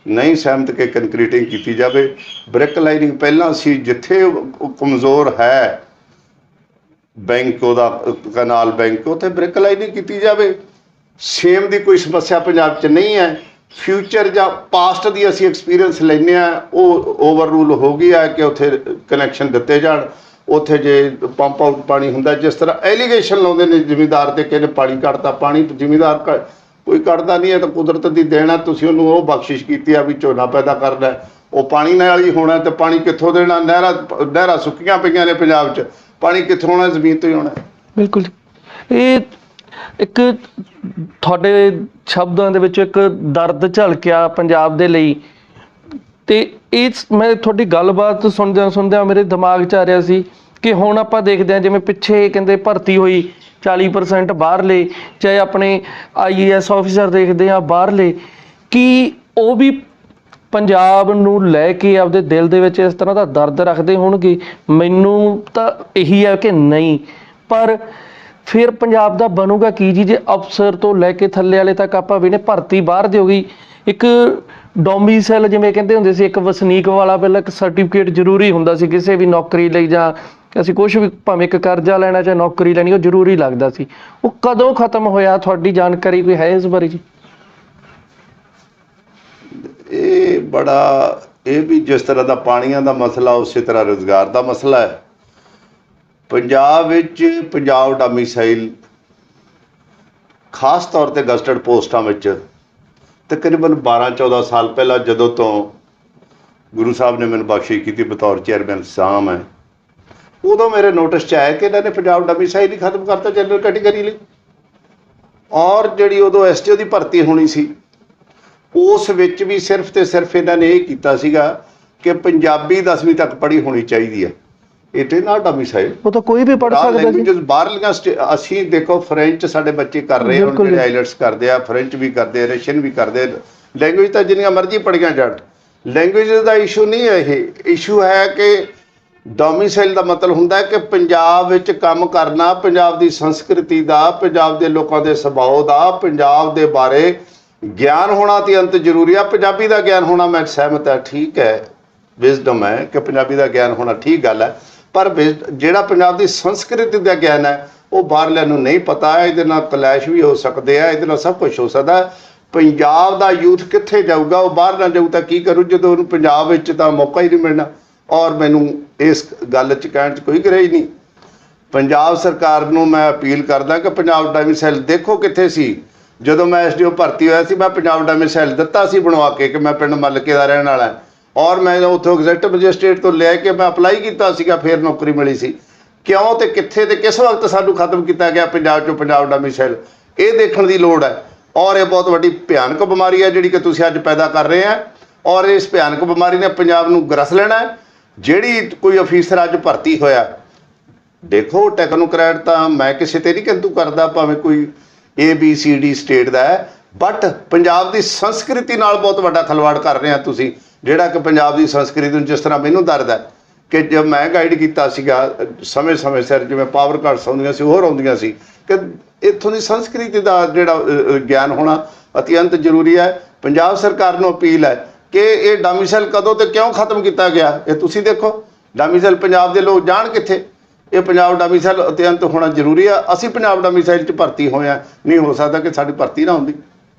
ਨਹੀਂ ਸਹਿਮਤ ਕਿ ਕੰਕਰੀਟਿੰਗ ਕੀਤੀ ਜਾਵੇ। ਬ੍ਰਿਕ ਲਾਈਨਿੰਗ ਪਹਿਲਾਂ ਸੀ, ਜਿੱਥੇ ਕਮਜ਼ੋਰ ਹੈ ਬੈਂਕ, ਉਹਦਾ ਕਨਾਲ ਬੈਂਕ, ਉੱਥੇ ਬ੍ਰਿਕ ਲਾਈਨਿੰਗ ਕੀਤੀ ਜਾਵੇ। ਸੇਮ ਦੀ ਕੋਈ ਸਮੱਸਿਆ ਪੰਜਾਬ 'ਚ ਨਹੀਂ ਹੈ। ਫਿਊਚਰ ਜਾਂ ਪਾਸਟ ਦੀ ਅਸੀਂ ਐਕਸਪੀਰੀਅੰਸ ਲੈਂਦੇ ਹਾਂ, ਉਹ ਓਵਰ ਰੂਲ ਹੋ ਗਈ ਹੈ ਕਿ ਉੱਥੇ ਕਨੈਕਸ਼ਨ ਦਿੱਤੇ ਜਾਣ। ਉੱਥੇ ਜੇ ਪੰਪ ਆਊਟ ਪਾਣੀ ਹੁੰਦਾ, ਜਿਸ ਤਰ੍ਹਾਂ ਐਲੀਗੇਸ਼ਨ ਲਾਉਂਦੇ ਨੇ ਜ਼ਿਮੀਂਦਾਰ ਤੇ ਕਿ ਇਹਨੇ ਪਾਣੀ ਕੱਢਤਾ, ਪਾਣੀ ਜ਼ਿਮੀਂਦਾਰ ਕੋਈ ਕੱਢਦਾ ਨਹੀਂ ਹੈ, ਤਾਂ ਕੁਦਰਤ ਦੀ ਦੇਣ ਹੈ। ਤੁਸੀਂ ਉਹਨੂੰ ਉਹ ਬਖਸ਼ਿਸ਼ ਕੀਤੀ ਆ ਵੀ ਝੋਨਾ ਪੈਦਾ ਕਰਨਾ, ਉਹ ਪਾਣੀ ਨਾਲ ਹੀ ਹੋਣਾ, ਤੇ ਪਾਣੀ ਕਿੱਥੋਂ ਦੇਣਾ? ਨਹਿਰਾਂ ਸੁੱਕੀਆਂ ਪਈਆਂ ਨੇ ਪੰਜਾਬ 'ਚ, ਪਾਣੀ ਕਿੱਥੋਂ ਆਉਣਾ? ਜ਼ਮੀਨ ਤੋਂ ਹੀ ਆਉਣਾ। ਬਿਲਕੁਲ। ਇਹ ਇੱਕ ਤੁਹਾਡੇ ਸ਼ਬਦਾਂ ਦੇ ਵਿੱਚ ਇੱਕ ਦਰਦ ਝਲਕਿਆ ਪੰਜਾਬ ਦੇ ਲਈ, ਤੇ ਇਹ ਮੈਂ ਤੁਹਾਡੀ ਗੱਲਬਾਤ ਸੁਣਦਿਆਂ ਮੇਰੇ ਦਿਮਾਗ 'ਚ ਆ ਰਿਹਾ ਸੀ ਕਿ ਹੁਣ ਆਪਾਂ ਦੇਖਦੇ ਹਾਂ, ਜਿਵੇਂ ਪਿੱਛੇ ਕਹਿੰਦੇ ਭਰਤੀ ਹੋਈ 40% ਬਾਹਰਲੇ, ਚਾਹੇ ਆਪਣੇ IAS ਆਫਿਸਰ ਦੇਖਦੇ ਆ ਬਾਹਰਲੇ, ਕਿ ਉਹ ਵੀ ਪੰਜਾਬ ਨੂੰ ਲੈ ਕੇ ਆਪਦੇ ਦਿਲ ਦੇ ਵਿੱਚ ਇਸ ਤਰ੍ਹਾਂ ਦਾ ਦਰਦ ਰੱਖਦੇ ਹੋਣਗੇ? ਮੈਨੂੰ ਤਾਂ ਇਹੀ ਹੈ ਕਿ ਨਹੀਂ, ਪਰ ਫਿਰ ਪੰਜਾਬ ਦਾ ਬਣੂਗਾ ਕੀ ਜੀ ਜੇ ਅਫਸਰ ਤੋਂ ਲੈ ਕੇ ਥੱਲੇ ਵਾਲੇ ਤੱਕ ਆਪਾਂ ਵੀ ਨੇ ਭਰਤੀ ਬਾਹਰ ਦੀ ਹੋ ਗਈ। ਇੱਕ ਡੋਮੀਸਾਈਲ ਜਿਵੇਂ ਕਹਿੰਦੇ ਹੁੰਦੇ ਸੀ, ਇੱਕ ਵਸਨੀਕ ਵਾਲਾ ਪਹਿਲਾਂ ਇੱਕ ਸਰਟੀਫਿਕੇਟ ਜ਼ਰੂਰੀ ਹੁੰਦਾ ਸੀ ਕਿਸੇ ਵੀ ਨੌਕਰੀ ਲਈ, ਜਾਂ ਅਸੀਂ ਕੁਛ ਵੀ ਭਾਵੇਂ ਇੱਕ ਕਰਜ਼ਾ ਲੈਣਾ ਜਾਂ ਨੌਕਰੀ ਲੈਣੀ, ਉਹ ਜ਼ਰੂਰੀ ਲੱਗਦਾ ਸੀ। ਉਹ ਕਦੋਂ ਖਤਮ ਹੋਇਆ? ਤੁਹਾਡੀ ਜਾਣਕਾਰੀ ਕੋਈ ਹੈ ਇਸ ਬਾਰੇ ਜੀ? ਇਹ ਵੀ ਜਿਸ ਤਰ੍ਹਾਂ ਦਾ ਪਾਣੀਆਂ ਦਾ ਮਸਲਾ, ਉਸੇ ਤਰ੍ਹਾਂ ਰੁਜ਼ਗਾਰ ਦਾ ਮਸਲਾ ਹੈ। ਪੰਜਾਬ ਵਿੱਚ ਪੰਜਾਬ ਡੋਮੀਸਾਈਲ ਖਾਸ ਤੌਰ ਤੇ ਗਜ਼ਟਡ ਪੋਸਟਾਂ ਵਿੱਚ ਤਕਰੀਬਨ 12-14 ਸਾਲ ਪਹਿਲਾਂ, ਜਦੋਂ ਤੋਂ ਗੁਰੂ ਸਾਹਿਬ ਨੇ ਮੈਨੂੰ ਬਖਸ਼ਿਸ਼ ਕੀਤੀ ਬਤੌਰ ਚੇਅਰਮੈਨ ਸਾਮ ਹੈ, ਉਦੋਂ ਮੇਰੇ ਨੋਟਿਸ 'ਚ ਆਇਆ ਕਿ ਇਹਨਾਂ ਨੇ ਪੰਜਾਬ ਡੋਮੀਸਾਈਲ ਹੀ ਖਤਮ ਕਰਤਾ ਜਨਰਲ ਕੈਟੇਗਰੀ ਲਈ। ਔਰ ਜਿਹੜੀ ਉਦੋਂ STO ਦੀ ਭਰਤੀ ਹੋਣੀ ਸੀ, ਉਸ ਵਿੱਚ ਵੀ ਸਿਰਫ ਤੇ ਸਿਰਫ ਇਹਨਾਂ ਨੇ ਇਹ ਕੀਤਾ ਸੀਗਾ ਕਿ ਪੰਜਾਬੀ 10ਵੀਂ ਤੱਕ ਪੜ੍ਹੀ ਹੋਣੀ ਚਾਹੀਦੀ ਹੈ। ਇਹ ਨਾਲ ਡੋਮੀਸਾਈਲ ਉਹ ਤਾਂ ਕੋਈ ਵੀ ਪੜ੍ਹ ਸਕਦਾ ਜੀ। ਬਾਹਰਲੀਆਂ ਅਸੀਂ ਦੇਖੋ ਫ੍ਰੈਂਚ ਸਾਡੇ ਬੱਚੇ ਕਰ ਰਹੇ ਹੁਣ, ਜਿਹੜੇ ਆਈਲੈਟਸ ਕਰਦੇ ਆ, ਫ੍ਰੈਂਚ ਵੀ ਕਰਦੇ ਆ, ਰਸ਼ੀਅਨ ਵੀ ਕਰਦੇ ਆ। ਲੈਂਗੁਏਜ ਤਾਂ ਜਿੰਨੀਆਂ ਮਰਜ਼ੀ ਪੜ੍ਹੀਆਂ ਜਾਣ, ਲੈਂਗੁਏਜ ਦਾ ਇਸ਼ੂ ਨਹੀਂ ਹੈ। ਇਹ ਇਸ਼ੂ ਹੈ ਕਿ ਡੋਮੀਸਾਈਲ ਦਾ ਮਤਲਬ ਹੁੰਦਾ ਹੈ ਕਿ ਪੰਜਾਬ ਵਿੱਚ ਕੰਮ ਕਰਨਾ, ਪੰਜਾਬ ਦੀ ਸੰਸਕ੍ਰਿਤੀ ਦਾ, ਪੰਜਾਬ ਦੇ ਲੋਕਾਂ ਦੇ ਸੁਭਾਅ ਦਾ, ਪੰਜਾਬ ਦੇ ਬਾਰੇ ਗਿਆਨ ਹੋਣਾ ਅਤਿਅੰਤ ਜ਼ਰੂਰੀ ਆ। ਪੰਜਾਬੀ ਦਾ ਗਿਆਨ ਹੋਣਾ, ਮੈਂ ਸਹਿਮਤ ਹਾਂ, ਠੀਕ ਹੈ, ਵਿਜ਼ਡਮ ਹੈ ਕਿ ਪੰਜਾਬੀ ਦਾ ਗਿਆਨ ਹੋਣਾ ਠੀਕ ਗੱਲ ਹੈ, ਪਰ ਜਿਹੜਾ ਪੰਜਾਬ ਦੀ ਸੰਸਕ੍ਰਿਤੀ ਦਾ ਗਿਆਨ ਹੈ ਉਹ ਬਾਹਰਲਿਆਂ ਨੂੰ ਨਹੀਂ ਪਤਾ। ਇਹਦੇ ਨਾਲ ਕਲੈਸ਼ ਵੀ ਹੋ ਸਕਦੇ ਆ, ਇਹਦੇ ਨਾਲ ਸਭ ਕੁਝ ਹੋ ਸਕਦਾ। ਪੰਜਾਬ ਦਾ ਯੂਥ ਕਿੱਥੇ ਜਾਊਗਾ? ਉਹ ਬਾਹਰ ਨਾ ਜਾਊ ਤਾਂ ਕੀ ਕਰੂ ਜਦੋਂ ਉਹਨੂੰ ਪੰਜਾਬ ਵਿੱਚ ਤਾਂ ਮੌਕਾ ਹੀ ਨਹੀਂ ਮਿਲਣਾ। ਔਰ ਮੈਨੂੰ ਇਸ ਗੱਲ 'ਚ ਕਹਿਣ 'ਚ ਕੋਈ ਗਰੇਜ ਨਹੀਂ। ਪੰਜਾਬ ਸਰਕਾਰ ਨੂੰ ਮੈਂ ਅਪੀਲ ਕਰਦਾ ਕਿ ਪੰਜਾਬ ਡੋਮੀਸਾਈਲ ਦੇਖੋ ਕਿੱਥੇ ਸੀ। ਜਦੋਂ ਮੈਂ SDO ਭਰਤੀ ਹੋਇਆ ਸੀ, ਮੈਂ ਪੰਜਾਬ ਡੋਮੀਸਾਈਲ ਦਿੱਤਾ ਸੀ ਬਣਵਾ ਕੇ ਕਿ ਮੈਂ ਪਿੰਡ ਮੱਲਕੇ ਦਾ ਰਹਿਣ ਵਾਲਾ, ਔਰ ਮੈਂ ਉੱਥੋਂ ਐਗਜ਼ੈਕਟਿਵ ਮੈਜਿਸਟ੍ਰੇਟ ਤੋਂ ਲੈ ਕੇ ਮੈਂ ਅਪਲਾਈ ਕੀਤਾ ਸੀਗਾ, ਫਿਰ ਨੌਕਰੀ ਮਿਲੀ ਸੀ। ਕਿਉਂ ਤੇ ਕਿੱਥੇ ਤੇ ਕਿਸ ਵਕਤ ਸਾਨੂੰ ਖਤਮ ਕੀਤਾ ਗਿਆ ਪੰਜਾਬ 'ਚੋਂ ਪੰਜਾਬ ਡੋਮੀਸਾਈਲ, ਇਹ ਦੇਖਣ ਦੀ ਲੋੜ ਹੈ। ਔਰ ਇਹ ਬਹੁਤ ਵੱਡੀ ਭਿਆਨਕ ਬਿਮਾਰੀ ਹੈ ਜਿਹੜੀ ਕਿ ਤੁਸੀਂ ਅੱਜ ਪੈਦਾ ਕਰ ਰਹੇ ਆ, ਔਰ ਇਸ ਭਿਆਨਕ ਬਿਮਾਰੀ ਨੇ ਪੰਜਾਬ ਨੂੰ ਗਰਸ ਲੈਣਾ ਹੈ। ਜਿਹੜੀ ਕੋਈ ਅਫੀਸਰ ਅੱਜ ਭਰਤੀ ਹੋਇਆ, ਦੇਖੋ ਟੈਕਨੋਕਰੈਟ ਤਾਂ ਮੈਂ ਕਿਸੇ ਤੇ ਨਹੀਂ ਕਿੰਤੂ ਕਰਦਾ, ਭਾਵੇਂ ਕੋਈ ABCD ਸਟੇਟ ਦਾ ਹੈ, ਬਟ ਪੰਜਾਬ ਦੀ ਸੰਸਕ੍ਰਿਤੀ ਨਾਲ ਬਹੁਤ ਵੱਡਾ ਖਲਵਾੜ ਕਰ ਰਹੇ ਆ ਤੁਸੀਂ, ਜਿਹੜਾ ਕਿ ਪੰਜਾਬ ਦੀ ਸੰਸਕ੍ਰਿਤੀ ਨੂੰ, ਜਿਸ ਤਰ੍ਹਾਂ ਮੈਨੂੰ ਦਰਦ ਹੈ ਕਿ ਜਦ ਮੈਂ ਗਾਈਡ ਕੀਤਾ ਸੀਗਾ ਸਮੇਂ ਸਿਰ, ਜਿਵੇਂ ਪਾਵਰ ਕੱਟਸ ਆਉਂਦੀਆਂ ਸੀ, ਹੋਰ ਆਉਂਦੀਆਂ ਸੀ, ਕਿ ਇੱਥੋਂ ਦੀ ਸੰਸਕ੍ਰਿਤੀ ਦਾ ਜਿਹੜਾ ਗਿਆਨ ਹੋਣਾ ਅਤਿਅੰਤ ਜ਼ਰੂਰੀ ਹੈ। ਪੰਜਾਬ ਸਰਕਾਰ ਨੂੰ ਅਪੀਲ ਹੈ ਕਿ ਇਹ ਡੋਮੀਸਾਈਲ ਕਦੋਂ ਤੇ ਕਿਉਂ ਖਤਮ ਕੀਤਾ ਗਿਆ, ਇਹ ਤੁਸੀਂ ਦੇਖੋ। ਡੋਮੀਸਾਈਲ ਪੰਜਾਬ ਦੇ ਲੋਕ ਜਾਣ ਕਿੱਥੇ? ਇਹ ਪੰਜਾਬ ਡੋਮੀਸਾਈਲ ਅਤਿਅੰਤ ਹੋਣਾ ਜ਼ਰੂਰੀ ਆ। ਅਸੀਂ ਪੰਜਾਬ ਡੋਮੀਸਾਈਲ 'ਚ ਭਰਤੀ ਹੋਏ ਹਾਂ, ਨਹੀਂ ਹੋ ਸਕਦਾ ਕਿ ਸਾਡੀ ਭਰਤੀ ਨਾ ਹੁੰਦੀ।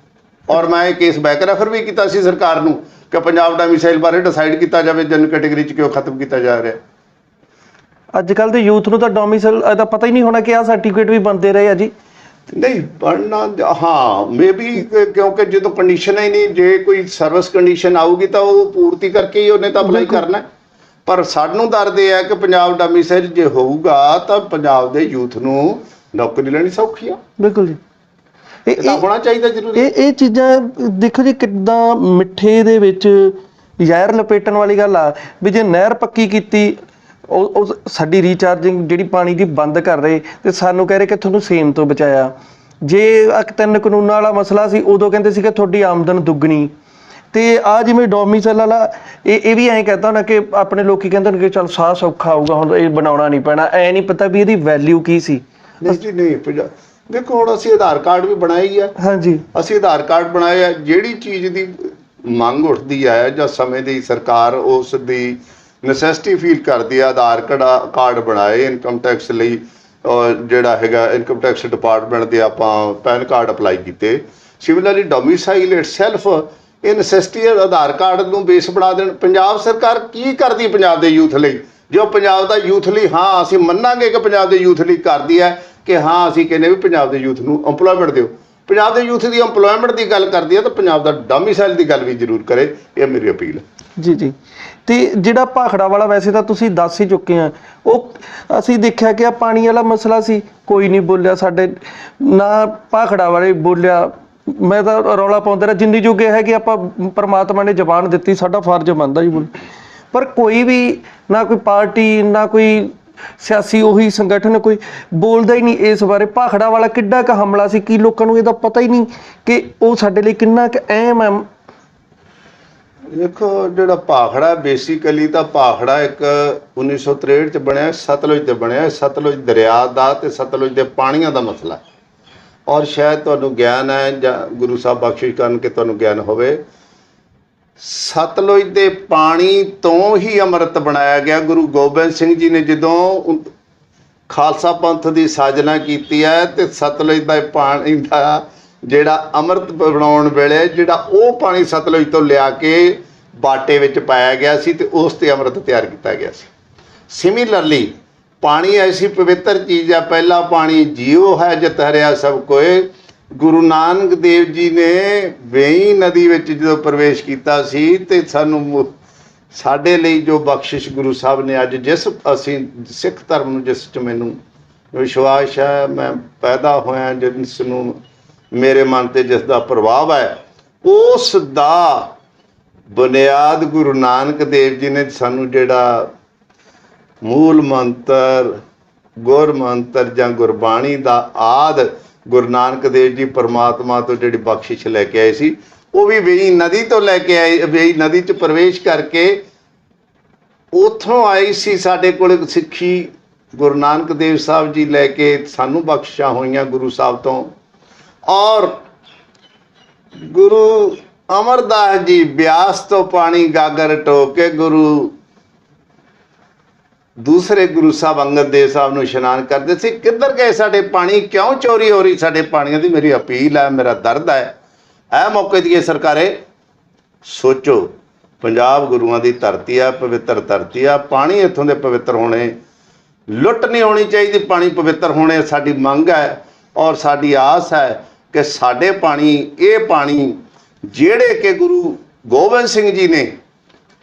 ਔਰ ਮੈਂ ਇਹ ਕੇਸ ਬੈਕ ਰੈਫਰ ਵੀ ਕੀਤਾ ਸੀ ਸਰਕਾਰ ਨੂੰ ਕਿ ਪੰਜਾਬ ਡੋਮੀਸਾਈਲ ਬਾਰੇ ਡਿਸਾਈਡ ਕੀਤਾ ਜਾਵੇ ਜਨਰਲ ਕੈਟੇਗਰੀ 'ਚ ਕਿਉਂ ਖਤਮ ਕੀਤਾ ਜਾ ਰਿਹਾ। ਅੱਜ ਕੱਲ੍ਹ ਦੇ ਯੂਥ ਨੂੰ ਤਾਂ ਡੋਮੀਸਾਈਲ ਦਾ ਪਤਾ ਹੀ ਨਹੀਂ ਹੋਣਾ ਕਿ ਆਹ ਸਰਟੀਫਿਕੇਟ ਵੀ ਬਣਦੇ ਰਹੇ ਆ ਜੀ। ਨਹੀਂ ਬਣਨਾ, ਹਾਂ ਮੇਬੀ, ਕਿਉਂਕਿ ਜਦੋਂ ਕੰਡੀਸ਼ਨ ਹੀ ਨਹੀਂ, ਜੇ ਕੋਈ ਸਰਵਿਸ ਕੰਡੀਸ਼ਨ ਆਊਗੀ ਤਾਂ ਉਹ ਪੂਰਤੀ ਕਰਕੇ ਹੀ ਉਹਨੇ ਤਾਂ ਅਪਲਾਈ ਕਰਨਾ। ਪਰ ਸਾਨੂੰ ਦਰਦ ਇਹ ਹੈ ਕਿ ਪੰਜਾਬ ਡੋਮੀਸਾਈਲ ਜੇ ਹੋਊਗਾ ਤਾਂ ਪੰਜਾਬ ਦੇ ਯੂਥ ਨੂੰ ਨੌਕਰੀ ਲੈਣੀ ਸੌਖੀ ਆ। ਬਿਲਕੁਲ ਜੀ, ਇਹ ਹੋਣਾ ਚਾਹੀਦਾ ਜ਼ਰੂਰੀ। ਇਹ ਚੀਜ਼ਾਂ ਦੇਖੋ ਜੀ, ਕਿੱਦਾਂ ਮਿੱਠੇ ਦੇ ਵਿੱਚ ਜ਼ਹਿਰ ਲਪੇਟਣ ਵਾਲੀ ਗੱਲ ਆ ਵੀ ਜੇ ਨਹਿਰ ਪੱਕੀ ਕੀਤੀ, ਉਹ ਸਾਡੀ ਰੀਚਾਰਜਿੰਗ ਜਿਹੜੀ ਪਾਣੀ ਦੀ ਬੰਦ ਕਰ ਰਹੇ ਤੇ ਸਾਨੂੰ ਕਹਿ ਰਹੇ ਕਿ ਤੁਹਾਨੂੰ ਸੇਮ ਤੋਂ ਬਚਾਇਆ। ਜੇ 3 ਕਾਨੂੰਨਾਂ ਵਾਲਾ ਮਸਲਾ ਸੀ, ਉਦੋਂ ਕਹਿੰਦੇ ਸੀ ਕਿ ਤੁਹਾਡੀ ਆਮਦਨ ਦੁੱਗਣੀ। ਤੇ ਆ ਜਿਵੇਂ ਡੋਮੀਸਾਈਲ ਵਾਲਾ, ਇਹ ਵੀ ਐਂ ਕਹਿੰਦਾ ਹੋਣਾ ਕਿ ਆਪਣੇ ਲੋਕੀ ਕਹਿੰਦੇ ਨੇ ਕਿ ਚੱਲ ਸਾਹ ਸੌਖਾ ਆਊਗਾ, ਹੁਣ ਇਹ ਬਣਾਉਣਾ ਨਹੀਂ ਪੈਣਾ। ਐ ਨਹੀਂ ਪਤਾ ਵੀ ਇਹਦੀ ਵੈਲਿਊ ਕੀ ਸੀ। ਨਹੀਂ ਦੇਖੋ, ਹੁਣ ਅਸੀਂ ਆਧਾਰ ਕਾਰਡ ਵੀ ਬਣਾਈ ਹੈ। ਹਾਂਜੀ, ਅਸੀਂ ਆਧਾਰ ਕਾਰਡ ਬਣਾਏ ਆ। ਜਿਹੜੀ ਚੀਜ਼ ਦੀ ਮੰਗ ਉੱਠਦੀ ਹੈ ਜਾਂ ਸਮੇਂ ਦੀ ਸਰਕਾਰ ਉਸ ਦੀ ਨੈਸੈਸਿਟੀ ਫੀਲ ਕਰਦੀ ਹੈ, ਆਧਾਰ ਕਾਰਡ ਬਣਾਏ ਇਨਕਮ ਟੈਕਸ ਲਈ, ਜਿਹੜਾ ਹੈਗਾ ਇਨਕਮ ਟੈਕਸ ਡਿਪਾਰਟਮੈਂਟ ਦੇ ਆਪਾਂ ਪੈਨ ਕਾਰਡ ਅਪਲਾਈ ਕੀਤੇ। ਸਿਮਿਲਰਲੀ ਡੋਮੀਸਾਈਲ ਇਟਸੈਲਫ ਇਹ ਨੈਸੈਸਿਟੀ ਆਧਾਰ ਕਾਰਡ ਨੂੰ ਬੇਸ ਬਣਾ ਦੇਣ। ਪੰਜਾਬ ਸਰਕਾਰ ਕੀ ਕਰਦੀ ਪੰਜਾਬ ਦੇ ਯੂਥ ਲਈ? ਜੋ ਪੰਜਾਬ ਦਾ ਯੂਥ ਲਈ, ਹਾਂ ਅਸੀਂ ਮੰਨਾਂਗੇ ਕਿ ਪੰਜਾਬ ਦੇ ਯੂਥ ਲਈ ਕਰਦੀ ਹੈ, ਕਿ ਹਾਂ ਅਸੀਂ ਕਹਿੰਦੇ ਵੀ ਪੰਜਾਬ ਦੇ ਯੂਥ ਨੂੰ ਇੰਪਲੋਇਮੈਂਟ ਦਿਓ। ਪੰਜਾਬ ਦੇ ਯੂਥ ਦੀ ਇੰਪਲੋਇਮੈਂਟ ਦੀ ਗੱਲ ਕਰਦੀ ਹੈ ਤਾਂ ਪੰਜਾਬ ਦਾ ਡੋਮੀਸਾਈਲ ਦੀ ਗੱਲ ਵੀ ਜ਼ਰੂਰ ਕਰੇ, ਇਹ ਮੇਰੀ ਅਪੀਲ ਹੈ ਜੀ। ਤੇ ਜਿਹੜਾ ਭਾਖੜਾ ਵਾਲਾ, ਵੈਸੇ ਤਾਂ ਤੁਸੀਂ ਦੱਸ ਹੀ ਚੁੱਕੇ ਆ, ਉਹ ਅਸੀਂ ਦੇਖਿਆ ਕਿ ਆ ਪਾਣੀ ਵਾਲਾ ਮਸਲਾ ਸੀ, ਕੋਈ ਨਹੀਂ ਬੋਲਿਆ ਸਾਡੇ, ਨਾ ਭਾਖੜਾ ਵਾਲੇ ਬੋਲਿਆ। ਮੈਂ ਤਾਂ ਰੌਲਾ ਪਾਉਂਦਾ ਰਿਹਾ ਜਿੰਨੀ ਜੋਗੇ ਹੈ ਕਿ ਆਪਾਂ ਪਰਮਾਤਮਾ ਨੇ ਜ਼ਬਾਨ ਦਿੱਤੀ, ਸਾਡਾ ਫਰਜ਼ ਬਣਦਾ ਜੀ ਬੋਲ। ਪਰ ਕੋਈ ਵੀ ਨਾ ਕੋਈ ਪਾਰਟੀ, ਨਾ ਕੋਈ ਸਿਆਸੀ ਉਹੀ ਸੰਗਠਨ ਕੋਈ ਬੋਲਦਾ ਹੀ ਨਹੀਂ ਇਸ ਬਾਰੇ। ਭਾਖੜਾ ਵਾਲਾ ਕਿੱਡਾ ਕੁ ਹਮਲਾ ਸੀ, ਕੀ ਲੋਕਾਂ ਨੂੰ ਇਹਦਾ ਪਤਾ ਹੀ ਨਹੀਂ ਕਿ ਉਹ ਸਾਡੇ ਲਈ ਕਿੰਨਾ ਕੁ ਅਹਿਮ ਹੈ? ਦੇਖੋ ਜਿਹੜਾ ਭਾਖੜਾ ਬੇਸਿਕਲੀ ਤਾਂ ਭਾਖੜਾ ਇੱਕ 1963 ਚ ਬਣਿਆ, ਸਤਲੁਜ ਤੇ ਬਣਿਆ। ਸਤਲੁਜ ਦਰਿਆ ਦਾ ਤੇ ਸਤਲੁਜ ਦੇ ਪਾਣੀਆਂ ਦਾ ਮਸਲਾ। ਔਰ ਸ਼ਾਇਦ ਤੁਹਾਨੂੰ ਗਿਆਨ ਹੈ ਜਾਂ ਗੁਰੂ ਸਾਹਿਬ ਬਖਸ਼ਿਸ਼ ਕਰਨ ਕਿ ਤੁਹਾਨੂੰ ਗਿਆਨ ਹੋਵੇ, ਸਤਲੁਜ ਦੇ ਪਾਣੀ ਤੋਂ ਹੀ ਅੰਮ੍ਰਿਤ ਬਣਾਇਆ ਗਿਆ। ਗੁਰੂ ਗੋਬਿੰਦ ਸਿੰਘ ਜੀ ਨੇ ਜਦੋਂ ਖਾਲਸਾ ਪੰਥ ਦੀ ਸਾਜਨਾ ਕੀਤੀ ਹੈ ਤੇ ਸਤਲੁਜ ਦਾ ਪਾਣੀ ਦਾ ਜਿਹੜਾ ਅੰਮ੍ਰਿਤ ਬਣਾਉਣ ਵੇਲੇ ਜਿਹੜਾ ਉਹ ਪਾਣੀ ਸਤਲੁਜ ਤੋਂ ਲਿਆ ਕੇ ਬਾਟੇ ਵਿੱਚ ਪਾਇਆ ਗਿਆ ਸੀ ਤੇ ਉਸ ਤੇ ਅੰਮ੍ਰਿਤ ਤਿਆਰ ਕੀਤਾ ਗਿਆ ਸੀ। ਸਿਮਿਲਰਲੀ ਪਾਣੀ ਐਸੀ ਪਵਿੱਤਰ ਚੀਜ਼ ਹੈ, ਪਹਿਲਾ ਪਾਣੀ ਜੀਓ ਹੈ ਜਿਤ ਹਰਿਆ ਸਭ ਕੋਏ। ਗੁਰੂ ਨਾਨਕ ਦੇਵ ਜੀ ਨੇ ਵੇਈ ਨਦੀ ਵਿੱਚ ਜਦੋਂ ਪ੍ਰਵੇਸ਼ ਕੀਤਾ ਸੀ ਤੇ ਸਾਨੂੰ ਸਾਡੇ ਲਈ ਜੋ ਬਖਸ਼ਿਸ਼ ਗੁਰੂ ਸਾਹਿਬ ਨੇ ਅੱਜ ਜਿਸ ਅਸੀਂ ਸਿੱਖ ਧਰਮ ਨੂੰ ਜਿਸ 'ਚ ਮੈਨੂੰ ਵਿਸ਼ਵਾਸ ਹੈ, ਮੈਂ ਪੈਦਾ ਹੋਇਆ ਜਿਸ ਨੂੰ ਮੇਰੇ ਮਨ ਤੇ ਜਿਸ ਦਾ ਪ੍ਰਭਾਵ ਹੈ, ਉਸ ਦਾ ਬੁਨਿਆਦ ਗੁਰੂ ਨਾਨਕ ਦੇਵ ਜੀ ਨੇ ਸਾਨੂੰ ਜਿਹੜਾ ਮੂਲ ਮੰਤਰ ਗੁਰ ਮੰਤਰ ਜਾਂ ਗੁਰਬਾਣੀ ਦਾ ਆਦ ਗੁਰੂ ਨਾਨਕ ਦੇਵ ਜੀ ਪਰਮਾਤਮਾ ਤੋਂ ਜਿਹੜੀ ਬਖਸ਼ਿਸ਼ ਲੈ ਕੇ ਆਏ ਸੀ, ਉਹ ਵੀ ਵੇਈ ਨਦੀ ਤੋਂ ਲੈ ਕੇ ਆਏ। ਵੇਈ ਨਦੀ 'ਚ ਪ੍ਰਵੇਸ਼ ਕਰਕੇ ਉੱਥੋਂ ਆਈ ਸੀ ਸਾਡੇ ਕੋਲ ਸਿੱਖੀ। ਗੁਰੂ ਨਾਨਕ ਦੇਵ ਸਾਹਿਬ ਜੀ ਲੈ ਕੇ ਸਾਨੂੰ ਬਖਸ਼ਿਸ਼ਾਂ ਹੋਈਆਂ ਗੁਰੂ ਸਾਹਿਬ ਤੋਂ। ਔਰ ਗੁਰੂ ਅਮਰਦਾਸ ਜੀ ਬਿਆਸ ਤੋਂ ਪਾਣੀ ਗਾਗਰ ਢੋ ਕੇ ਗੁਰੂ ਦੂਸਰੇ ਗੁਰੂ ਸਾਹਿਬ ਅੰਗਦ ਦੇਵ ਸਾਹਿਬ ਨੂੰ ਇਸ਼ਨਾਨ ਕਰਦੇ ਸੀ। ਕਿੱਧਰ ਗਏ ਸਾਡੇ ਪਾਣੀ, ਕਿਉਂ ਚੋਰੀ ਹੋ ਰਹੀ ਸਾਡੇ ਪਾਣੀਆਂ ਦੀ? ਮੇਰੀ ਅਪੀਲ ਹੈ, ਮੇਰਾ ਦਰਦ ਹੈ। ਇਹ ਮੌਕੇ ਦੀ ਸਰਕਾਰੇ ਸੋਚੋ। ਪੰਜਾਬ ਗੁਰੂਆਂ ਦੀ ਧਰਤੀ ਆ, ਪਵਿੱਤਰ ਧਰਤੀ ਆ। ਪਾਣੀ ਇੱਥੋਂ ਦੇ ਪਵਿੱਤਰ ਹੋਣੇ, ਲੁੱਟ ਨਹੀਂ ਹੋਣੀ ਚਾਹੀਦੀ। ਪਾਣੀ ਪਵਿੱਤਰ ਹੋਣੇ ਸਾਡੀ ਮੰਗ ਹੈ ਔਰ ਸਾਡੀ ਆਸ ਹੈ ਕਿ ਸਾਡੇ ਪਾਣੀ, ਇਹ ਪਾਣੀ ਜਿਹੜੇ ਕਿ ਗੁਰੂ ਗੋਬਿੰਦ ਸਿੰਘ ਜੀ ਨੇ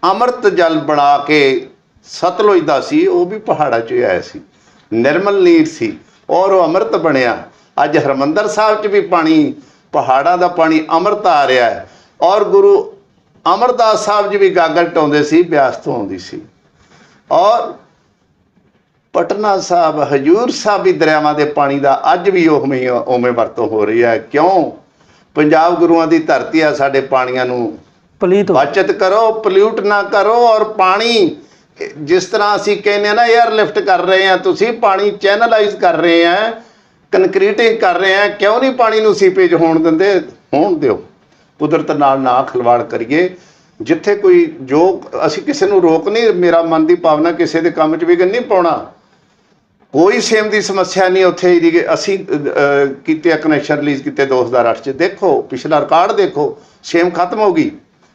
ਅੰਮ੍ਰਿਤ ਜਲ ਬਣਾ ਕੇ ਸਤਲੁਜ ਦਾ ਸੀ, ਉਹ ਵੀ ਪਹਾੜਾਂ 'ਚ ਆਇਆ ਸੀ, ਨਿਰਮਲ ਨੀਰ ਸੀ ਔਰ ਉਹ ਅੰਮ੍ਰਿਤ ਬਣਿਆ। ਅੱਜ ਹਰਿਮੰਦਰ ਸਾਹਿਬ 'ਚ ਵੀ ਪਾਣੀ, ਪਹਾੜਾਂ ਦਾ ਪਾਣੀ ਅੰਮ੍ਰਿਤ ਆ ਰਿਹਾ ਹੈ। ਔਰ ਗੁਰੂ ਅਮਰਦਾਸ ਸਾਹਿਬ ਜੀ ਵੀ ਗਾਗਰ ਢਾਉਂਦੇ ਸੀ, ਬਿਆਸ ਤੋਂ ਆਉਂਦੀ ਸੀ। ਔਰ ਪਟਨਾ ਸਾਹਿਬ, ਹਜੂਰ ਸਾਹਿਬ ਵੀ ਦਰਿਆਵਾਂ ਦੇ ਪਾਣੀ ਦਾ ਅੱਜ ਵੀ ਉਵੇਂ ਵਰਤੋਂ ਹੋ ਰਹੀ ਹੈ। ਕਿਉਂ? ਪੰਜਾਬ ਗੁਰੂਆਂ ਦੀ ਧਰਤੀ ਆ। ਸਾਡੇ ਪਾਣੀਆਂ ਨੂੰ ਬਚਤ ਕਰੋ, ਪੋਲਿਊਟ ਨਾ ਕਰੋ। ਔਰ ਪਾਣੀ ਜਿਸ ਤਰ੍ਹਾਂ ਅਸੀਂ ਕਹਿੰਦੇ ਹਾਂ ਨਾ, 에ਅਰ ਲਿਫਟ ਕਰ ਰਹੇ ਹਾਂ, ਤੁਸੀਂ ਪਾਣੀ ਚੈਨਲਾਈਜ਼ ਕਰ ਰਹੇ ਆ, ਕੰਕਰੀਟਿੰਗ ਕਰ ਰਹੇ ਆ। ਕਿਉਂ ਨਹੀਂ ਪਾਣੀ ਨੂੰ ਸੀਪੇਜ ਹੋਣ ਦਿੰਦੇ? ਹੋਣ ਦਿਓ। ਕੁਦਰਤ ਨਾਲ ਨਾ ਖਿਲਵਾੜ ਕਰੀਏ। ਜਿੱਥੇ ਕੋਈ ਜੋ ਅਸੀਂ ਕਿਸੇ ਨੂੰ ਰੋਕ ਨਹੀਂ, ਮੇਰਾ ਮਨ ਦੀ ਭਾਵਨਾ ਕਿਸੇ ਦੇ ਕੰਮ 'ਚ ਵਿਘਨ ਨਹੀਂ ਪਾਉਣਾ। ਕੋਈ ਸੇਮ ਦੀ ਸਮੱਸਿਆ ਨਹੀਂ ਉੱਥੇ। ਅਸੀਂ ਕੀਤੇ ਕਨੈਕਸ਼ਨ ਰਿਲੀਜ਼ ਕੀਤੇ 2008 'ਚ। ਦੇਖੋ ਪਿਛਲਾ ਰਿਕਾਰਡ ਦੇਖੋ, ਸੇਮ ਖਤਮ ਹੋ ਗਈ।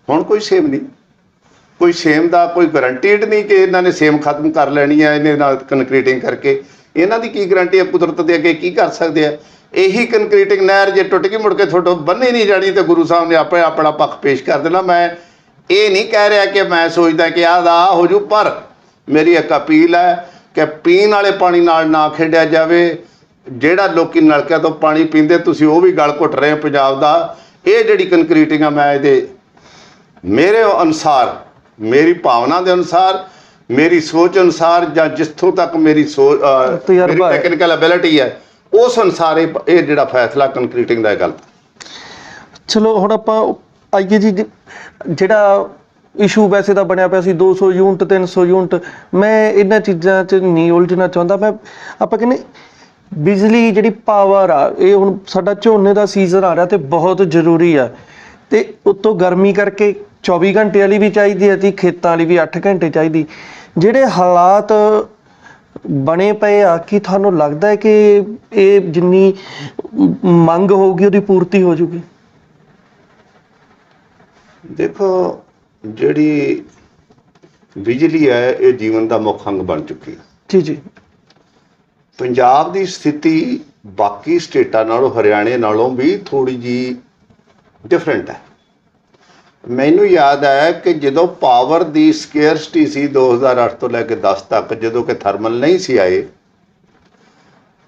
ਹੁਣ ਕੋਈ ਸੇਮ ਨਹੀਂ, ਕੋਈ ਸੇਮ ਦਾ ਕੋਈ ਗਰੰਟੀਡ ਨਹੀਂ ਕਿ ਇਹਨਾਂ ਨੇ ਸੇਮ ਖਤਮ ਕਰ ਲੈਣੀ ਹੈ ਇਹਨੇ ਨਾਲ ਕੰਕਰੀਟਿੰਗ ਕਰਕੇ। ਇਹਨਾਂ ਦੀ ਕੀ ਗਰੰਟੀ ਹੈ? ਕੁਦਰਤ ਦੇ ਅੱਗੇ ਕੀ ਕਰ ਸਕਦੇ ਆ? ਇਹੀ ਕੰਕਰੀਟਿੰਗ ਨਹਿਰ ਜੇ ਟੁੱਟ ਗਈ ਮੁੜ ਕੇ ਤੁਹਾਡੇ ਬੰਨੇ ਨਹੀਂ ਜਾਣੀ ਤੇ ਗੁਰੂ ਸਾਹਿਬ ਨੇ ਆਪੇ ਆਪਣਾ ਪੱਖ ਪੇਸ਼ ਕਰ ਦੇਣਾ। ਮੈਂ ਇਹ ਨਹੀਂ ਕਹਿ ਰਿਹਾ ਕਿ ਮੈਂ ਸੋਚਦਾ ਕਿ ਆਹ ਦਾ ਹੋ ਜੂ, ਪਰ ਮੇਰੀ ਇੱਕ ਅਪੀਲ ਹੈ ਕਿ ਪੀਣ ਵਾਲੇ ਪਾਣੀ ਨਾਲ ਨਾ ਖੇਡਿਆ ਜਾਵੇ। ਜਿਹੜਾ ਲੋਕੀ ਨਲਕਿਆਂ ਤੋਂ ਪਾਣੀ ਪੀਂਦੇ, ਤੁਸੀਂ ਉਹ ਵੀ ਗਲ ਘੁੱਟ ਰਹੇ ਹੋ ਪੰਜਾਬ ਦਾ। ਇਹ ਜਿਹੜੀ ਕੰਕਰੀਟਿੰਗ ਆ, ਮੈਂ ਇਹਦੇ ਮੇਰੇ ਅਨੁਸਾਰ, ਮੇਰੀ ਭਾਵਨਾ ਦੇ ਅਨੁਸਾਰ, ਮੇਰੀ ਸੋਚ ਅਨੁਸਾਰ, ਜਾਂ ਜਿੱਥੋਂ ਤੱਕ ਮੇਰੀ ਸੋਚ ਮੇਰੀ ਟੈਕਨੀਕਲ ਐਬਿਲਿਟੀ ਹੈ, ਉਸ ਅਨੁਸਾਰ ਇਹ ਜਿਹੜਾ ਫੈਸਲਾ ਕੰਕਰੀਟਿੰਗ ਦਾ ਗਲਤ। ਚਲੋ ਹੁਣ ਆਪਾਂ ਆਈਏ ਜੀ, ਜਿਹੜਾ ਇਸ਼ੂ ਵੈਸੇ ਤਾਂ ਬਣਿਆ ਪਿਆ ਸੀ 200 ਯੂਨਿਟ 300 ਯੂਨਿਟ। ਮੈਂ ਇਹਨਾਂ ਚੀਜ਼ਾਂ 'ਚ ਨਹੀਂ ਉਲਝਣਾ ਚਾਹੁੰਦਾ। ਆਪਾਂ ਕਹਿੰਦੇ ਬਿਜਲੀ ਜਿਹੜੀ ਪਾਵਰ ਆ, ਇਹ ਹੁਣ ਸਾਡਾ ਝੋਨੇ ਦਾ ਸੀਜ਼ਨ ਆ ਰਿਹਾ ਤੇ ਬਹੁਤ ਜ਼ਰੂਰੀ ਆ। ਤੇ ਉੱਤੋਂ ਗਰਮੀ ਕਰਕੇ 24 ਘੰਟੇ ਵਾਲੀ ਵੀ ਚਾਹੀਦੀ ਹੈ ਤੇ ਖੇਤਾਂ ਵਾਲੀ ਵੀ 8 ਘੰਟੇ ਚਾਹੀਦੀ। ਜਿਹੜੇ ਹਾਲਾਤ ਬਣੇ ਪਏ ਆ, ਕੀ ਤੁਹਾਨੂੰ ਲੱਗਦਾ ਹੈ ਕਿ ਇਹ ਜਿੰਨੀ ਮੰਗ ਹੋਊਗੀ ਉਹਦੀ ਪੂਰਤੀ ਹੋ ਜੂਗੀ? ਦੇਖੋ, ਜਿਹੜੀ ਬਿਜਲੀ ਹੈ ਇਹ ਜੀਵਨ ਦਾ ਮੁੱਖ ਅੰਗ ਬਣ ਚੁੱਕੀ ਹੈ। ਜੀ ਜੀ। ਪੰਜਾਬ ਦੀ ਸਥਿਤੀ ਬਾਕੀ ਸਟੇਟਾਂ ਨਾਲੋਂ, ਹਰਿਆਣੇ ਨਾਲੋਂ ਵੀ ਥੋੜੀ ਜੀ ਡਿਫਰੈਂਟ ਹੈ। ਮੈਨੂੰ ਯਾਦ ਹੈ ਕਿ ਜਦੋਂ ਪਾਵਰ ਦੀ ਸਕੇਅਰਸਿਟੀ ਸੀ 2008 ਤੋਂ ਲੈ ਕੇ 10 ਤੱਕ, ਜਦੋਂ ਕਿ ਥਰਮਲ ਨਹੀਂ ਸੀ ਆਏ,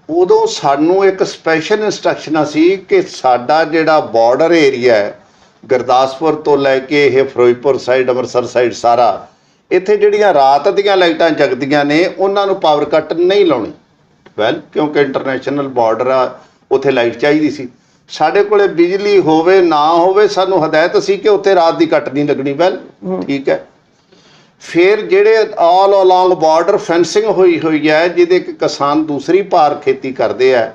ਉਦੋਂ ਸਾਨੂੰ ਇੱਕ ਸਪੈਸ਼ਲ ਇੰਸਟਰਕਸ਼ਨਾਂ ਸੀ ਕਿ ਸਾਡਾ ਜਿਹੜਾ ਬਾਰਡਰ ਏਰੀਆ ਹੈ, ਗੁਰਦਾਸਪੁਰ ਤੋਂ ਲੈ ਕੇ ਇਹ ਫਿਰੋਜ਼ਪੁਰ ਸਾਈਡ, ਅੰਮ੍ਰਿਤਸਰ ਸਾਈਡ, ਸਾਰਾ ਇੱਥੇ ਜਿਹੜੀਆਂ ਰਾਤ ਦੀਆਂ ਲਾਈਟਾਂ ਜਗਦੀਆਂ ਨੇ ਉਹਨਾਂ ਨੂੰ ਪਾਵਰ ਕੱਟ ਨਹੀਂ ਲਾਉਣੀ। ਵੈਲ, ਕਿਉਂਕਿ ਇੰਟਰਨੈਸ਼ਨਲ ਬਾਰਡਰ ਆ, ਉੱਥੇ ਲਾਈਟ ਚਾਹੀਦੀ ਸੀ। ਸਾਡੇ ਕੋਲੇ ਬਿਜਲੀ ਹੋਵੇ ਨਾ ਹੋਵੇ, ਸਾਨੂੰ ਹਦਾਇਤ ਸੀ ਕਿ ਉੱਥੇ ਰਾਤ ਦੀ ਕੱਟ ਨਹੀਂ ਲੱਗਣੀ। ਵੈਲ ਠੀਕ ਹੈ। ਫਿਰ ਜਿਹੜੇ ਆਲ ਅਲੋਂਗ ਬਾਰਡਰ ਫੈਂਸਿੰਗ ਹੋਈ ਹੈ, ਜਿਹਦੇ ਕਿ ਕਿਸਾਨ ਦੂਸਰੀ ਪਾਰ ਖੇਤੀ ਕਰਦੇ ਆ,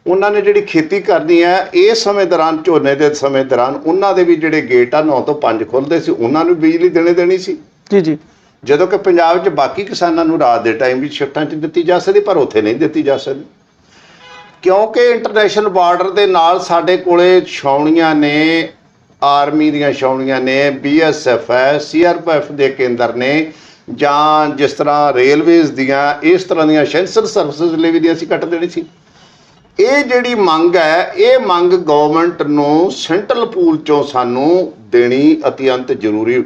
ਉਹਨਾਂ ਨੇ ਜਿਹੜੀ ਖੇਤੀ ਕਰਨੀ ਹੈ ਇਸ ਸਮੇਂ ਦੌਰਾਨ, ਝੋਨੇ ਦੇ ਸਮੇਂ ਦੌਰਾਨ, ਉਹਨਾਂ ਦੇ ਵੀ ਜਿਹੜੇ ਗੇਟ ਆ 9 ਤੋਂ 5 ਖੁੱਲ੍ਹਦੇ ਸੀ, ਉਹਨਾਂ ਨੂੰ ਬਿਜਲੀ ਦੇਣੀ ਸੀ ਜੀ। ਜਦੋਂ ਕਿ ਪੰਜਾਬ 'ਚ ਬਾਕੀ ਕਿਸਾਨਾਂ ਨੂੰ ਰਾਤ ਦੇ ਟਾਈਮ ਵੀ ਸ਼ਿਫਟਾਂ 'ਚ ਦਿੱਤੀ ਜਾ ਸਕਦੀ, ਪਰ ਉੱਥੇ ਨਹੀਂ ਦਿੱਤੀ ਜਾ ਸਕਦੀ, ਕਿਉਂਕਿ ਇੰਟਰਨੈਸ਼ਨਲ ਬਾਰਡਰ ਦੇ ਨਾਲ ਸਾਡੇ ਕੋਲੇ ਛਾਉਣੀਆਂ ਨੇ, ਆਰਮੀ ਦੀਆਂ ਛਾਉਣੀਆਂ ਨੇ, BSF ਹੈ, CRPF ਦੇ ਕੇਂਦਰ ਨੇ, ਜਾਂ ਜਿਸ ਤਰ੍ਹਾਂ ਰੇਲਵੇਜ਼ ਦੀਆਂ ਇਸ ਤਰ੍ਹਾਂ ਦੀਆਂ ਐਸੈਂਸ਼ੀਅਲ ਸਰਵਿਸਿਜ਼ ਲਈ ਵੀ ਅਸੀਂ ਕੱਟ ਦੇਣੀ ਸੀ। ਇਹ ਜਿਹੜੀ ਮੰਗ ਹੈ, ਇਹ ਮੰਗ ਗਵਰਨਮੈਂਟ ਨੂੰ ਸੈਂਟਰਲ ਪੂਲ 'ਚੋਂ ਸਾਨੂੰ ਦੇਣੀ ਅਤਿਅੰਤ ਜ਼ਰੂਰੀ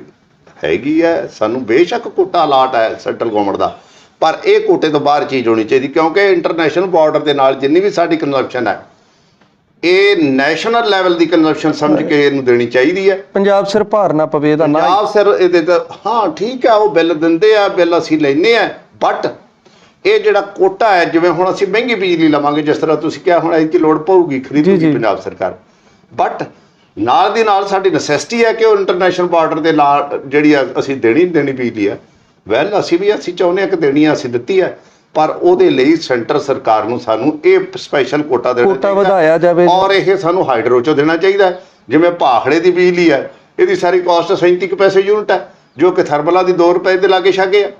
ਹੈਗੀ ਹੈ। ਸਾਨੂੰ ਬੇਸ਼ੱਕ ਕੋਟਾ ਅਲਾਟ ਹੈ ਸੈਂਟਰਲ ਗਵਰਨਮੈਂਟ ਦਾ, ਪਰ ਇਹ ਕੋਟੇ ਤੋਂ ਬਾਹਰ ਚੀਜ਼ ਹੋਣੀ ਚਾਹੀਦੀ, ਕਿਉਂਕਿ ਇੰਟਰਨੈਸ਼ਨਲ ਬਾਰਡਰ ਦੇ ਨਾਲ ਜਿੰਨੀ ਵੀ ਸਾਡੀ ਕੰਜ਼ੰਪਸ਼ਨ ਹੈ, ਇਹ ਨੈਸ਼ਨਲ ਲੈਵਲ ਦੀ ਕੰਜ਼ੰਪਸ਼ਨ ਸਮਝ ਕੇ ਇਹਨੂੰ ਦੇਣੀ ਚਾਹੀਦੀ ਹੈ। ਪੰਜਾਬ ਸਿਰ ਭਾਰ ਨਾ ਪਵੇ ਇਹਦਾ, ਪੰਜਾਬ ਸਿਰ ਇਹਦੇ ਤਾਂ ਹਾਂ ਠੀਕ ਹੈ, ਉਹ ਬਿੱਲ ਦਿੰਦੇ ਆ, ਬਿੱਲ ਅਸੀਂ ਲੈਂਦੇ ਆ, ਬਟ ਇਹ ਜਿਹੜਾ ਕੋਟਾ ਹੈ, ਜਿਵੇਂ ਹੁਣ ਅਸੀਂ ਮਹਿੰਗੀ ਬਿਜਲੀ ਲਵਾਂਗੇ, ਜਿਸ ਤਰ੍ਹਾਂ ਤੁਸੀਂ ਕਿਹਾ ਹੁਣ ਇਹਦੀ ਲੋੜ ਪਊਗੀ, ਖਰੀਦੂਗੀ ਪੰਜਾਬ ਸਰਕਾਰ, ਬਟ ਨਾਲ ਦੀ ਨਾਲ ਸਾਡੀ ਨੈਸੈਸਿਟੀ ਹੈ ਕਿ ਉਹ ਇੰਟਰਨੈਸ਼ਨਲ ਬਾਰਡਰ ਦੇ ਨਾਲ ਜਿਹੜੀ ਅਸੀਂ ਦੇਣੀ ਬਿਜਲੀ ਹੈ। ਵੈਲ ਅਸੀਂ ਚਾਹੁੰਦੇ ਹਾਂ ਕਿ ਦੇਣੀ ਆ, ਅਸੀਂ ਦਿੱਤੀ ਹੈ, ਪਰ ਉਹਦੇ ਲਈ ਸੈਂਟਰ ਸਰਕਾਰ ਨੂੰ ਸਾਨੂੰ ਇਹ ਸਪੈਸ਼ਲ ਕੋਟਾ ਵਧਾਇਆ ਜਾਵੇ, ਔਰ ਇਹ ਸਾਨੂੰ ਹਾਈਡਰੋ 'ਚੋਂ ਦੇਣਾ ਚਾਹੀਦਾ ਹੈ। ਜਿਵੇਂ ਭਾਖੜੇ ਦੀ ਬਿਜਲੀ ਹੈ, ਇਹਦੀ ਸਾਰੀ ਕਾਸਟ 37 ਪੈਸੇ ਯੂਨਿਟ ਹੈ, ਜੋ ਕਿ ਥਰਮਲਾਂ ਦੀ 2 ਰੁਪਏ ਦੇ ਲਾਗੇ ਛਾਗੇ ਆ।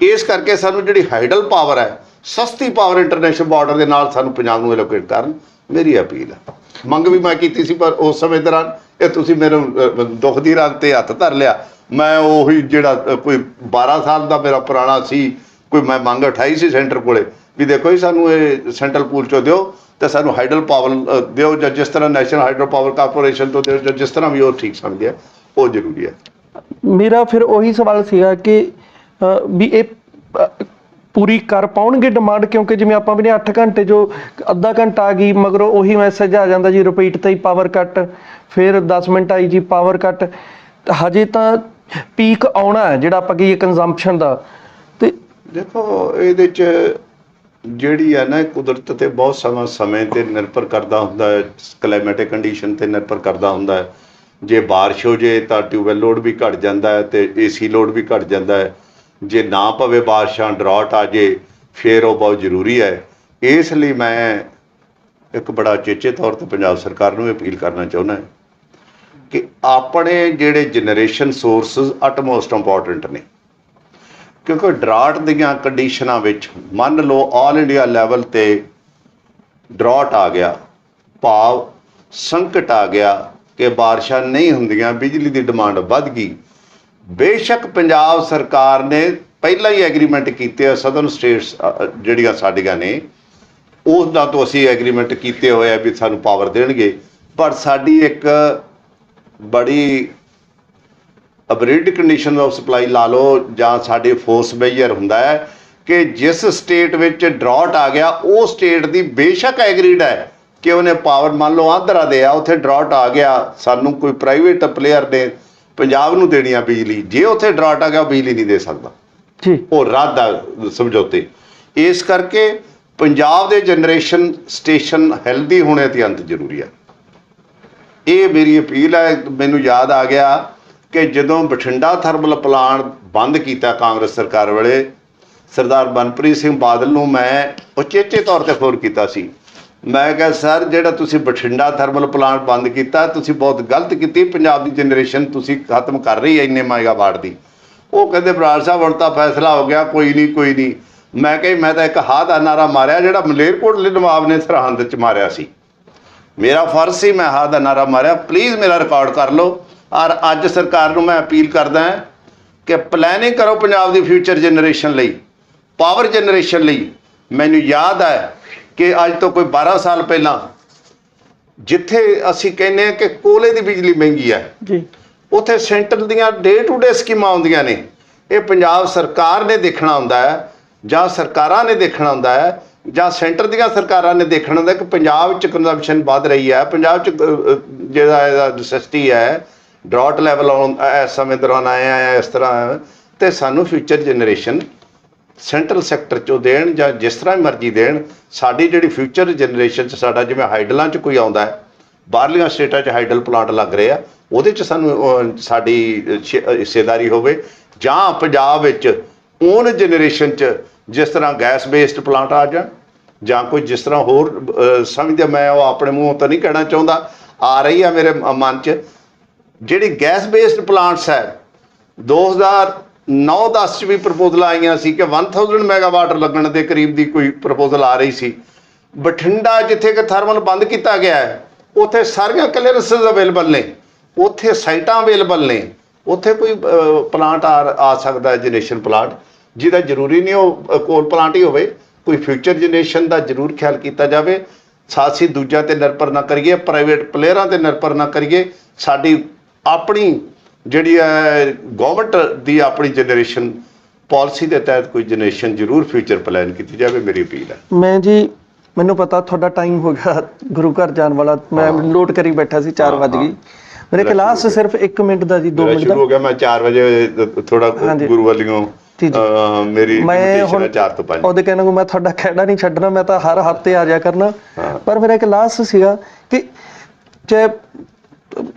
ਇਸ ਕਰਕੇ ਸਾਨੂੰ ਜਿਹੜੀ ਹਾਈਡਲ ਪਾਵਰ ਹੈ, ਸਸਤੀ ਪਾਵਰ ਇੰਟਰਨੈਸ਼ਨਲ ਬਾਰਡਰ ਦੇ ਨਾਲ ਸਾਨੂੰ ਪੰਜਾਬ ਨੂੰ ਐਲੋਕੇਟ ਕਰਨ, ਮੇਰੀ ਅਪੀਲ ਹੈ। ਮੰਗ ਵੀ ਮੈਂ ਕੀਤੀ ਸੀ, ਪਰ ਉਸ ਸਮੇਂ ਦੌਰਾਨ ਇਹ ਤੁਸੀਂ ਮੇਰੇ ਦੁੱਖ ਦੀ ਰਾਤ 'ਤੇ ਹੱਥ ਧਰ ਲਿਆ। ਮੈਂ ਉਹੀ ਜਿਹੜਾ ਕੋਈ 12 ਸਾਲ ਦਾ ਮੇਰਾ ਪੁਰਾਣਾ ਸੀ, ਕੋਈ ਮੈਂ ਮੰਗ ਉਠਾਈ ਸੀ ਸੈਂਟਰ ਕੋਲੇ ਵੀ ਦੇਖੋ ਜੀ ਸਾਨੂੰ ਇਹ ਸੈਂਟਰਲ ਪੂਲ 'ਚੋਂ ਦਿਓ ਤੇ ਸਾਨੂੰ ਹਾਈਡਲ ਪਾਵਰ ਦਿਓ, ਜਾਂ ਜਿਸ ਤਰ੍ਹਾਂ ਨੈਸ਼ਨਲ ਹਾਈਡਰੋ ਪਾਵਰ ਕਾਰਪੋਰੇਸ਼ਨ ਤੋਂ ਦਿਓ, ਜਾਂ ਜਿਸ ਤਰ੍ਹਾਂ ਵੀ ਉਹ ਠੀਕ ਸਮਝਦੇ ਆ, ਉਹ ਜ਼ਰੂਰੀ ਹੈ। ਮੇਰਾ ਫਿਰ ਉਹੀ ਸਵਾਲ ਸੀਗਾ ਕਿ ਵੀ ਇਹ ਪੂਰੀ ਕਰ ਪਾਉਣਗੇ ਡਿਮਾਂਡ, ਕਿਉਂਕਿ ਜਿਵੇਂ ਆਪਾਂ ਵੀ ਨੇ 8 ਘੰਟੇ ਜੋ ਅੱਧਾ ਘੰਟਾ ਆ ਗਈ, ਮਗਰੋਂ ਉਹੀ ਮੈਸੇਜ ਆ ਜਾਂਦਾ ਜੀ ਰਿਪੀਟ ਤੇ ਹੀ ਪਾਵਰ ਕੱਟ, ਫਿਰ 10 ਮਿੰਟ ਆਈ ਜੀ ਪਾਵਰ ਕੱਟ। ਹਜੇ ਤਾਂ ਪੀਕ ਆਉਣਾ ਹੈ ਜਿਹੜਾ ਆਪਾਂ ਕਹੀਏ ਕੰਜ਼ੰਪਸ਼ਨ ਦਾ। ਤੇ ਦੇਖੋ ਇਹਦੇ 'ਚ ਜਿਹੜੀ ਹੈ ਨਾ, ਕੁਦਰਤ 'ਤੇ ਬਹੁਤ ਸਮੇਂ 'ਤੇ ਨਿਰਭਰ ਕਰਦਾ ਹੁੰਦਾ ਹੈ, ਕਲਾਈਮੈਟਿਕ ਕੰਡੀਸ਼ਨ 'ਤੇ ਨਿਰਭਰ ਕਰਦਾ ਹੁੰਦਾ ਹੈ। ਜੇ ਬਾਰਿਸ਼ ਹੋ ਜੇ ਤਾਂ ਟਿਊਬਵੈੱਲ ਲੋਡ ਵੀ ਘੱਟ ਜਾਂਦਾ ਹੈ ਅਤੇ AC ਲੋਡ ਵੀ ਘੱਟ ਜਾਂਦਾ ਹੈ। ਜੇ ਨਾ ਪਵੇ ਬਾਰਿਸ਼ਾਂ, ਡਰਾਟ ਆ ਜੇ, ਫਿਰ ਉਹ ਬਹੁਤ ਜ਼ਰੂਰੀ ਹੈ। ਇਸ ਲਈ ਮੈਂ ਇੱਕ ਬੜਾ ਉਚੇਚੇ ਤੌਰ 'ਤੇ ਪੰਜਾਬ ਸਰਕਾਰ ਨੂੰ ਅਪੀਲ ਕਰਨਾ ਚਾਹੁੰਦਾ ਕਿ ਆਪਣੇ ਜਿਹੜੇ ਜਨਰੇਸ਼ਨ ਸੋਰਸਿਸ ਅਟਮੋਸਟ ਇੰਪੋਰਟੈਂਟ ਨੇ, ਕਿਉਂਕਿ ਡਰਾਟ ਦੀਆਂ ਕੰਡੀਸ਼ਨਾਂ ਵਿੱਚ ਮੰਨ ਲਓ ਆਲ ਇੰਡੀਆ ਲੈਵਲ 'ਤੇ ਡਰਾਟ ਆ ਗਿਆ, ਭਾਵ ਸੰਕਟ ਆ ਗਿਆ ਕਿ ਬਾਰਿਸ਼ਾਂ ਨਹੀਂ ਹੁੰਦੀਆਂ, ਬਿਜਲੀ ਦੀ ਡਿਮਾਂਡ ਵੱਧ ਗਈ। ਬੇਸ਼ੱਕ ਪੰਜਾਬ ਸਰਕਾਰ ਨੇ ਪਹਿਲਾਂ ਹੀ ਐਗਰੀਮੈਂਟ ਕੀਤੇ ਆ, ਸਦਰਨ ਸਟੇਟਸ ਜਿਹੜੀਆਂ ਸਾਡੀਆਂ ਨੇ ਉਸ ਦਾ ਤੋਂ ਅਸੀਂ ਐਗਰੀਮੈਂਟ ਕੀਤੇ ਹੋਏ ਆ ਵੀ ਸਾਨੂੰ ਪਾਵਰ ਦੇਣਗੇ, ਪਰ ਸਾਡੀ ਇੱਕ ਬੜੀ ਅਬਰਿਡ ਕੰਡੀਸ਼ਨ ਆਫ ਸਪਲਾਈ ਲਾ ਲਓ, ਜਾਂ ਸਾਡੇ ਫੋਰਸ ਮੇਜਰ ਹੁੰਦਾ ਹੈ ਕਿ ਜਿਸ ਸਟੇਟ ਵਿੱਚ ਡਰਾਟ ਆ ਗਿਆ, ਉਹ ਸਟੇਟ ਦੀ ਬੇਸ਼ੱਕ ਐਗਰੀਡ ਹੈ ਕਿ ਉਹਨੇ ਪਾਵਰ ਮੰਨ ਲਓ ਆਂਧਰਾ ਦੇ ਆ, ਉੱਥੇ ਡਰਾਟ ਆ ਗਿਆ, ਸਾਨੂੰ ਕੋਈ ਪ੍ਰਾਈਵੇਟ ਪਲੇਅਰ ਨੇ ਪੰਜਾਬ ਨੂੰ ਦੇਣੀ ਆ ਬਿਜਲੀ, ਜੇ ਉੱਥੇ ਡਰਾਟ ਆ ਗਿਆ ਬਿਜਲੀ ਨਹੀਂ ਦੇ ਸਕਦਾ ਜੀ, ਉਹ ਰੱਦ ਆ ਸਮਝੌਤੇ। ਇਸ ਕਰਕੇ ਪੰਜਾਬ ਦੇ ਜਨਰੇਸ਼ਨ ਸਟੇਸ਼ਨ ਹੈਲਦੀ ਹੋਣੇ ਅਤਿਅੰਤ ਜ਼ਰੂਰੀ ਹੈ। ਇਹ ਮੇਰੀ ਅਪੀਲ ਹੈ। ਮੈਨੂੰ ਯਾਦ ਆ ਗਿਆ ਕਿ ਜਦੋਂ ਬਠਿੰਡਾ ਥਰਮਲ ਪਲਾਂਟ ਬੰਦ ਕੀਤਾ ਕਾਂਗਰਸ ਸਰਕਾਰ ਵੇਲੇ, ਸਰਦਾਰ ਮਨਪ੍ਰੀਤ ਸਿੰਘ ਬਾਦਲ ਨੂੰ ਮੈਂ ਉਚੇਚੇ ਤੌਰ 'ਤੇ ਫੋਨ ਕੀਤਾ ਸੀ। ਮੈਂ ਕਿਹਾ ਸਰ, ਜਿਹੜਾ ਤੁਸੀਂ ਬਠਿੰਡਾ ਥਰਮਲ ਪਲਾਂਟ ਬੰਦ ਕੀਤਾ, ਤੁਸੀਂ ਬਹੁਤ ਗਲਤ ਕੀਤੀ, ਪੰਜਾਬ ਦੀ ਜਨਰੇਸ਼ਨ ਤੁਸੀਂ ਖਤਮ ਕਰ ਰਹੀ ਹੈ ਇੰਨੇ ਮੈਗਾਵਾਟ ਦੀ। ਉਹ ਕਹਿੰਦੇ ਬਰਾੜ ਸਾਹਿਬ ਹੁਣ ਤਾਂ ਫੈਸਲਾ ਹੋ ਗਿਆ, ਕੋਈ ਨਹੀਂ। ਮੈਂ ਕਿਹਾ ਮੈਂ ਤਾਂ ਇੱਕ ਹਾਂ ਦਾ ਨਾਰਾ ਮਾਰਿਆ ਜਿਹੜਾ ਮਲੇਰਕੋਟਲੇ ਨਵਾਬ ਨੇ ਸਰਹੰਦ 'ਚ ਮਾਰਿਆ ਸੀ, ਮੇਰਾ ਫਰਜ਼ ਸੀ, ਮੈਂ ਹਾਂ ਦਾ ਨਾਰਾ ਮਾਰਿਆ। ਪਲੀਜ਼ ਮੇਰਾ ਰਿਕਾਰਡ ਕਰ ਲਓ। ਔਰ ਅੱਜ ਸਰਕਾਰ ਨੂੰ ਮੈਂ ਅਪੀਲ ਕਰਦਾ ਕਿ ਪਲੈਨਿੰਗ ਕਰੋ ਪੰਜਾਬ ਦੀ ਫਿਊਚਰ ਜਨਰੇਸ਼ਨ ਲਈ, ਪਾਵਰ ਜਨਰੇਸ਼ਨ ਲਈ। ਮੈਨੂੰ ਯਾਦ ਹੈ ਕਿ ਅੱਜ ਤੋਂ ਕੋਈ 12 ਸਾਲ ਪਹਿਲਾਂ ਜਿੱਥੇ ਅਸੀਂ ਕਹਿੰਦੇ ਹਾਂ ਕਿ ਕੋਲੇ ਦੀ ਬਿਜਲੀ ਮਹਿੰਗੀ ਹੈ ਜੀ, ਉੱਥੇ ਸੈਂਟਰ ਦੀਆਂ ਡੇ ਟੂ ਡੇ ਸਕੀਮਾਂ ਆਉਂਦੀਆਂ ਨੇ। ਇਹ ਪੰਜਾਬ ਸਰਕਾਰ ਨੇ ਦੇਖਣਾ ਹੁੰਦਾ ਹੈ, ਜਾਂ ਸਰਕਾਰਾਂ ਨੇ ਦੇਖਣਾ ਹੁੰਦਾ ਹੈ, ਜਾਂ ਸੈਂਟਰ ਦੀਆਂ ਸਰਕਾਰਾਂ ਨੇ ਦੇਖਣਾ ਹੁੰਦਾ ਕਿ ਪੰਜਾਬ 'ਚ ਕੰਜ਼ੰਪਸ਼ਨ ਵੱਧ ਰਹੀ ਹੈ, ਪੰਜਾਬ 'ਚ ਜਿਹੜਾ ਇਹਦਾ ਨੈਸੈਸਿਟੀ ਹੈ, ਡਰਾਟ ਲੈਵਲ ਇਸ ਸਮੇਂ ਦੌਰਾਨ ਆਇਆ ਇਸ ਤਰ੍ਹਾਂ, ਅਤੇ ਸਾਨੂੰ ਫਿਊਚਰ ਜਨਰੇਸ਼ਨ ਸੈਂਟਰਲ ਸੈਕਟਰ 'ਚੋਂ ਦੇਣ ਜਾਂ ਜਿਸ ਤਰ੍ਹਾਂ ਮਰਜ਼ੀ ਦੇਣ। ਸਾਡੀ ਜਿਹੜੀ ਫਿਊਚਰ ਜਨਰੇਸ਼ਨ 'ਚ ਸਾਡਾ ਜਿਵੇਂ ਹਾਈਡਲਾਂ 'ਚ ਕੋਈ ਆਉਂਦਾ ਹੈ, ਬਾਹਰਲੀਆਂ ਸਟੇਟਾਂ 'ਚ ਹਾਈਡਲ ਪਲਾਂਟ ਲੱਗ ਰਹੇ ਆ, ਉਹਦੇ 'ਚ ਸਾਨੂੰ ਸਾਡੀ ਹਿੱਸੇਦਾਰੀ ਹੋਵੇ, ਜਾਂ ਪੰਜਾਬ ਵਿੱਚ ਓਨ ਜਨਰੇਸ਼ਨ 'ਚ ਜਿਸ ਤਰ੍ਹਾਂ ਗੈਸ ਬੇਸਡ ਪਲਾਂਟ ਆ ਜਾਣ, ਜਾਂ ਕੋਈ ਜਿਸ ਤਰ੍ਹਾਂ ਹੋਰ ਸਮਝਦੇ, ਮੈਂ ਉਹ ਆਪਣੇ ਮੂੰਹੋਂ ਤਾਂ ਨਹੀਂ ਕਹਿਣਾ ਚਾਹੁੰਦਾ, ਆ ਰਹੀ ਆ ਮੇਰੇ ਮਨ 'ਚ ਜਿਹੜੀ ਗੈਸ ਬੇਸਡ ਪਲਾਂਟਸ ਹੈ। 2009-10 'ਚ ਵੀ ਪ੍ਰਪੋਜ਼ਲ ਆਈਆਂ ਸੀ ਕਿ 1000 ਮੈਗਾਵਾਟ ਲੱਗਣ ਦੇ ਕਰੀਬ ਦੀ ਕੋਈ ਪ੍ਰਪੋਜ਼ਲ ਆ ਰਹੀ ਸੀ। ਬਠਿੰਡਾ ਜਿੱਥੇ ਕਿ ਥਰਮਲ ਬੰਦ ਕੀਤਾ ਗਿਆ ਹੈ, ਉੱਥੇ ਸਾਰੀਆਂ ਕਲੀਅਰੈਂਸਿਸ ਅਵੇਲੇਬਲ ਨੇ, ਉੱਥੇ ਸਾਈਟਾਂ ਅਵੇਲੇਬਲ ਨੇ, ਉੱਥੇ ਕੋਈ ਪਲਾਂਟ ਆ ਸਕਦਾ ਜਨਰੇਸ਼ਨ ਪਲਾਂਟ, ਜਿਹਦਾ ਜ਼ਰੂਰੀ ਨਹੀਂ ਉਹ ਕੋਲ ਪਲਾਂਟ ਹੀ ਹੋਵੇ। ਕੋਈ ਫਿਊਚਰ ਜਨਰੇਸ਼ਨ ਦਾ ਜ਼ਰੂਰ ਖਿਆਲ ਕੀਤਾ ਜਾਵੇ। ਸਾਥੀ ਦੂਜਿਆਂ 'ਤੇ ਨਿਰਭਰ ਨਾ ਕਰੀਏ, ਪ੍ਰਾਈਵੇਟ ਪਲੇਅਰਾਂ 'ਤੇ ਨਿਰਭਰ ਨਾ ਕਰੀਏ। ਸਾਡੀ ਆਪਣੀ ਜਿਹੜੀ ਹੈ ਗਵਰਨਮੈਂਟ ਦੀ ਆਪਣੀ ਜਨਰੇਸ਼ਨ ਪਾਲਿਸੀ ਦੇ ਤਹਿਤ ਕੋਈ ਜਨਰੇਸ਼ਨ ਜ਼ਰੂਰ ਫਿਊਚਰ ਪਲਾਨ ਕੀਤੀ ਜਾਵੇ, ਮੇਰੀ ਅਪੀਲ ਹੈ। ਮੈਂ ਜੀ, ਮੈਨੂੰ ਪਤਾ ਤੁਹਾਡਾ ਟਾਈਮ ਹੋ ਗਿਆ ਗੁਰੂ ਘਰ ਜਾਣ ਵਾਲਾ, ਮੈਂ ਨੋਟ ਕਰੀ ਬੈਠਾ ਸੀ 4 ਵਜ ਗਈ। ਮੇਰੇ ਕਲਾਸ ਸਿਰਫ 1 ਮਿੰਟ ਦਾ ਜੀ, 2 ਮਿੰਟ ਦਾ ਸ਼ੁਰੂ ਹੋ ਗਿਆ। ਮੈਂ 4 ਵਜੇ ਥੋੜਾ ਗੁਰੂ ਵੱਲੋਂ ਮੇਰੀ ਮੈਂ 4 ਤੋਂ 5 ਉਹਦੇ ਕਹਿਣ ਨੂੰ ਮੈਂ ਤੁਹਾਡਾ ਕਹਿਣਾ ਨਹੀਂ ਛੱਡਣਾ, ਮੈਂ ਤਾਂ ਹਰ ਹਫ਼ਤੇ ਆ ਜਾਇਆ ਕਰਨਾ। ਪਰ ਮੇਰਾ ਕਲਾਸ ਸੀਗਾ ਕਿ ਚਾਹੇ